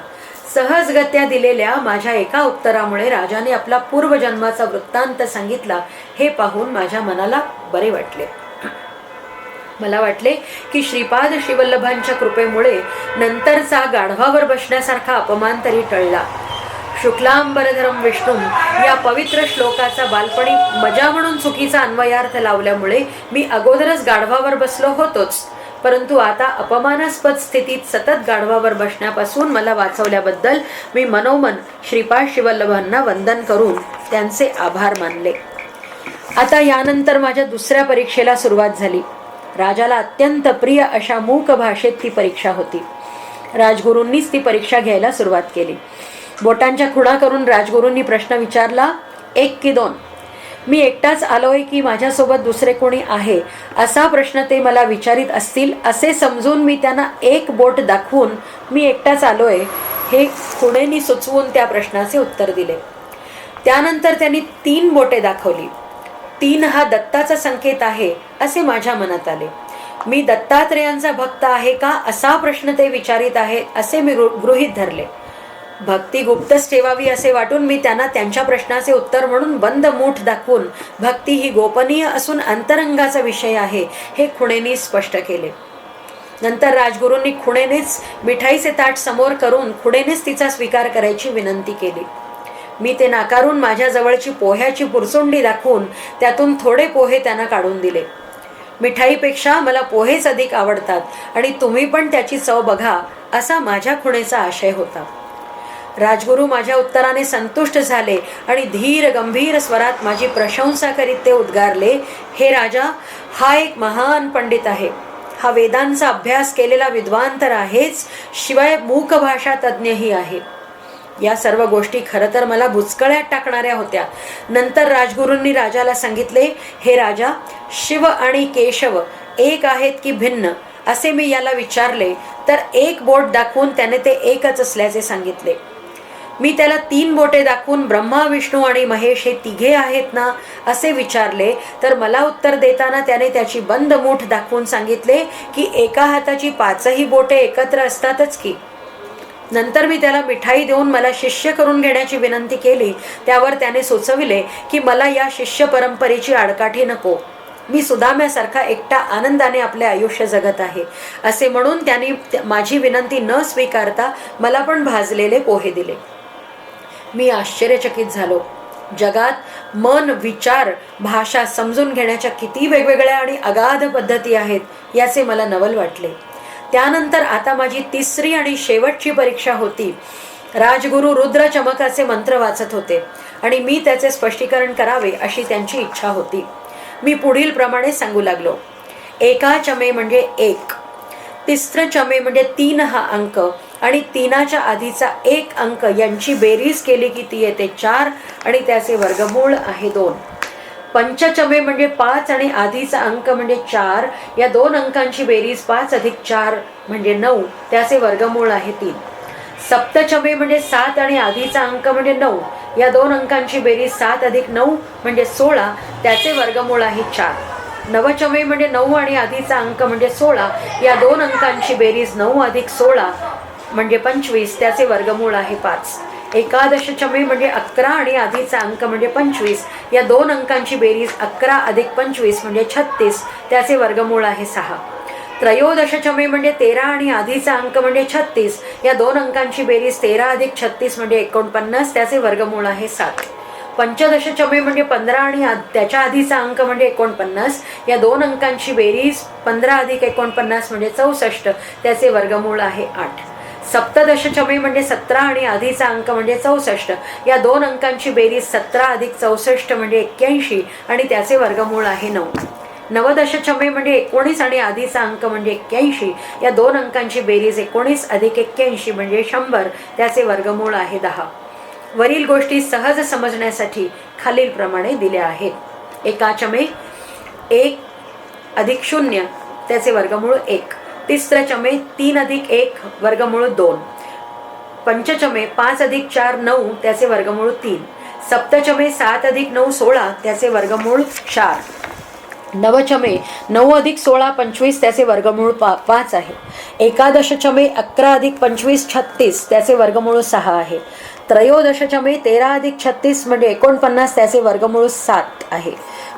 सहजगत्या दिलेल्या माझ्या एका उत्तरामुळे राजाने आपला पूर्वजन्माचा वृत्तांत सांगितला. हे पाहून माझ्या मनाला बरे वाटले. मला वाटले की श्रीपाद श्रीवल्लभांच्या कृपेमुळे नंतरचा गाढवावर बसण्यासारखा अपमान तरी टळला. शुक्लांबरधरम विष्णू या पवित्र श्लोकाचा बालपणी मजा म्हणून चुकीचा अन्वयार्थ लावल्यामुळे मी अगोदरच गाढवावर बसलो होतोच, परंतु आता अपमानास्पद स्थितीत सतत गाढवावर बसण्यापासून मला वाचवल्याबद्दल मी मनोमन श्रीपाद श्रीवल्लभांना वंदन करून त्यांचे आभार मानले. आता यानंतर माझ्या दुसऱ्या परीक्षेला सुरुवात झाली. राजाला अत्यंत प्रिय अशा मूक भाषेत ती परीक्षा होती. राजगुरूंनीच ती परीक्षा घ्यायला सुरुवात केली. बोटांच्या खुणा करून राजगुरूंनी प्रश्न विचारला, 1 की 2? मी एकटाच आलोय की माझ्यासोबत दुसरे कोणी आहे असा प्रश्न ते मला विचारित असतील असे समजून मी त्यांना 1 बोट दाखवून मी एकटाच आलोय हे खुणेनी सुचवून त्या प्रश्नाचे उत्तर दिले. त्यानंतर त्यांनी 3 बोटे दाखवली. 3 हा दत्ताचा संकेत आहे असे माझ्या मनात आले. मी दत्तात्रेयांचा भक्त आहे का असा प्रश्न ते विचारित आहे असे मी गृहीत धरले. भक्ती गुप्तच ठेवावी असे वाटून मी त्यांना त्यांच्या प्रश्नाचे उत्तर म्हणून बंद मूठ दाखवून भक्ती ही गोपनीय असून अंतरंगाचा विषय आहे हे खुणेनी स्पष्ट केले. नंतर राजगुरूंनी खुणेनेच मिठाईचे ताट समोर करून खुणेनेच तिचा स्वीकार करायची विनंती केली. मी ते नाकारून माझ्या जवळची पोह्याची पुरचुंडी दाखवून त्यातून थोडे पोहे त्यांना काढून दिले. मिठाईपेक्षा मला पोहेच अधिक आवडतात आणि तुम्ही पण त्याची चव बघा असा माझ्या खुणेचा आशय होता. राजगुरू माझ्या उत्तराने संतुष्ट झाले आणि धीर गंभीर स्वरात माझी प्रशंसा करीत ते उद्गारले, हे राजा, हा एक महान पंडित आहे. हा वेदांचा अभ्यास केलेला विद्वान तर आहेच, शिवाय मूक भाषा तज्ञही आहे. या सर्व गोष्टी खरं तर मला बुचकळ्यात टाकणाऱ्या होत्या. नंतर राजगुरूंनी राजाला सांगितले, हे राजा, शिव आणि केशव एक आहेत की भिन्न असे मी याला विचारले तर 1 बोट दाखवून त्याने ते एकच असल्याचे सांगितले. मी त्याला 3 बोटे दाखवून ब्रह्मा विष्णू आणि महेश हे तिघे आहेत ना असे विचारले तर मला उत्तर देताना त्याने त्याची बंद मूठ दाखवून सांगितले की एका हाताची 5ही बोटे एकत्र असतातच की. नंतर मी त्याला मिठाई देऊन मला शिष्य करून घेण्याची विनंती केली. त्यावर त्याने सुचविले की मला या शिष्य परंपरेची आडकाठी नको, मी सुदाम्यासारखा एकटा आनंदाने आपले आयुष्य जगत आहे असे म्हणून त्यांनी माझी विनंती न स्वीकारता मला पण भाजलेले पोहे दिले. मी आश्चर्यचकित झालो. जगात मन, विचार, भाषा समजून घेण्याच्या किती वेगवेगळ्या आणि अगाध पद्धती आहेत याचे मला नवल वाटले. त्यानंतर आता माझी 3री आणि शेवटची परीक्षा होती. राजगुरू रुद्र चमकाचे मंत्र वाचत होते आणि मी त्याचे स्पष्टीकरण करावे अशी त्यांची इच्छा होती. मी पुढील प्रमाणे सांगू लागलो. एका चमे म्हणजे 1, 3 चमे म्हणजे 3 हा अंक आणि 3च्या आधीचा 1 अंक यांची बेरीज केली की ती येते 4 आणि त्याचे वर्गमूळ आहे 2. पंचचमे म्हणजे 5 आणि आधीचा अंक म्हणजे 4, या 2 अंकांची बेरीज 5 अधिक 4 म्हणजे 9, त्याचे वर्गमूळ आहे 3. सप्तचमे म्हणजे 7 आणि आधीचा अंक म्हणजे 9, या 2 अंकांची बेरीज 7 अधिक 9 म्हणजे 16, त्याचे वर्गमूळ आहे 4. नवचमे म्हणजे 9 आणि आधीचा अंक म्हणजे 16, या 2 अंकांची बेरीज 9 अधिक 16 म्हणजे 25, त्याचे वर्गमूळ आहे 5. एकादशचमे म्हणजे 11 आणि आधीचा अंक म्हणजे 25, या 2 अंकांची बेरीज 11 अधिक 25 म्हणजे 36, त्याचे वर्गमूळ आहे 6. त्रयोदशचमे म्हणजे 13 आणि आधीचा अंक म्हणजे 36, या 2 अंकांची बेरीज 13 अधिक 36 म्हणजे 49, त्याचे वर्गमूळ आहे 7. पंचदशचमे म्हणजे 15 आणि त्याच्या आधीचा अंक म्हणजे 49, या 2 अंकांची बेरीज 15 अधिक 49 म्हणजे 64, त्याचे वर्गमूळ आहे 8. सप्तदशचमे म्हणजे 17 आणि आधीचा अंक म्हणजे 64, या 2 अंकांची बेरीज 17 अधिक 64 म्हणजे 81 आणि त्याचे वर्गमूळ आहे 9. नवदशचमे म्हणजे 19 आणि आधीचा अंक म्हणजे 81, या 2 अंकांची बेरीज 19 अधिक 81 म्हणजे 100, त्याचे वर्गमूळ आहे 10. वरील गोष्टी सहज समजण्यासाठी खालील प्रमाणे दिल्या आहेत. एकाचमे 1 अधिक 0, त्याचे वर्गमूळ 1. 3 चमे 3 अधिक 1 वर्गमूळ 2. पंचचमे 5 अधिक 4 9, त्याचे वर्गमूळ 3. सप्तचमे 7 अधिक 9 16, त्याचे वर्गमूळ 4. नवचमे 9 अधिक 16 25 त्याचे वर्गमूळ 5 आहे. एकादशचमे 11 अधिक 25 36 त्याचे वर्गमूळ 6 आहे. त्रयोदशचमे 13 अधिक 36 म्हणजे 49 त्याचे वर्गमूळ 7 आहे.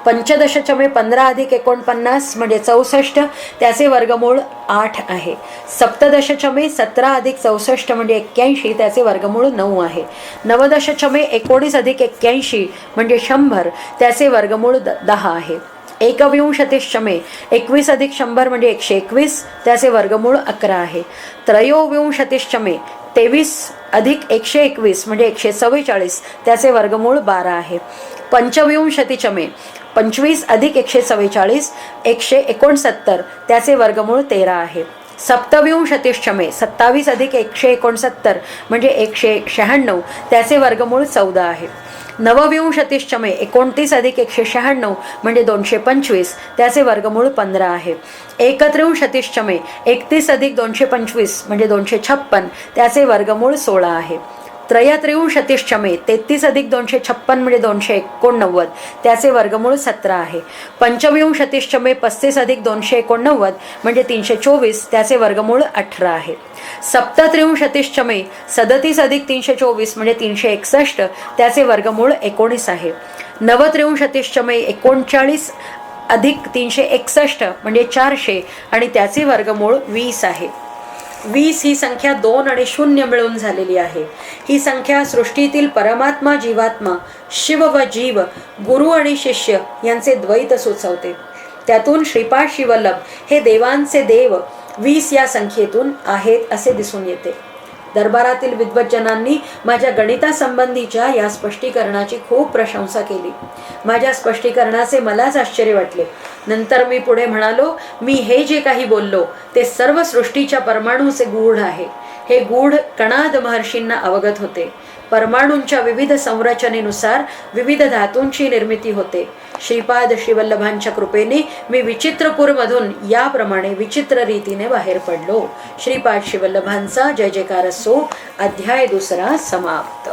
पंचदशचमे 15 अधिक 49 म्हणजे 64 त्याचे वर्गमूळ 8 आहे. सप्तदशचमे 17 अधिक 64 म्हणजे 81 त्याचे वर्गमूळ 9 आहे. नवदशचमे 19 अधिक 81 म्हणजे 100 त्याचे वर्गमूळ 10 आहे. एकविंशतिश्चमे 21 अधिक 100 म्हणजे 121 त्याचे वर्गमूळ 11 आहे. त्रयोविंशतिश्चमे 23 अधिक 121 म्हणजे 144 त्याचे वर्गमूळ 12 आहे. पंचविंशतिचमे 25 अधिक 144 169 त्याचे वर्गमूळ 13 आहे. सप्तविंशतिश्चमे 27 अधिक 169 म्हणजे 196 त्याचे वर्गमूळ 14 आहे. नवविंशतिश्चमे 29 अधिक 196 म्हणजे 225 त्याचे वर्गमूळ 15 आहे. एकत्रिंशतिश्चमे 31 अधिक 225 म्हणजे 256 त्याचे वर्गमूळ 16 आहे. त्रयत्रिंशतिश्चमे 33 अधिक 256 म्हणजे 289 त्याचे वर्गमूळ 17 आहे. पंचविंशतिश्चमे 35 अधिक 289 म्हणजे 324 त्याचे वर्गमूळ 18 आहे. सप्तत्रिंशतिश्चमे 37 अधिक 324 म्हणजे 361 त्याचे वर्गमूळ 19 आहे. नवत्रिंशतिश्चमे 39 अधिक 361 म्हणजे 400 आणि त्याचे वर्गमूळ 20 आहे. 20 ही संख्या 2 आणि 0 मिळून झालेली आहे. ही संख्या सृष्टीतील परमात्मा जीवात्मा, शिव व जीव, गुरु आणि शिष्य यांचे द्वैत सुचवते. त्यातून श्रीपाद शिवल्लभ हे देवांचे देव 20 या संख्येतून आहेत असे दिसून येते. दरबारातील विद्वज्जनांनी माझ्या गणितासंबंधीच्या या स्पष्टीकरणाची खूप प्रशंसा केली. माझ्या स्पष्टीकरणाचे मलाच आश्चर्य वाटले. नंतर मी पुढे म्हणालो, मी हे जे काही बोललो ते सर्व सृष्टीच्या परमाणूचे गूढ आहे. हे गूढ कणाद महर्षींना अवगत होते. परमाणूंच्या विविध संरचनेनुसार विविध धातूंची निर्मिती होते. श्रीपाद श्रीवल्लभांच्या कृपेने मी विचित्रपूरमधून याप्रमाणे विचित्र रीतीने बाहेर पडलो. श्रीपाद श्रीवल्लभांचा जय जयकार असो. अध्याय 2 समाप्त.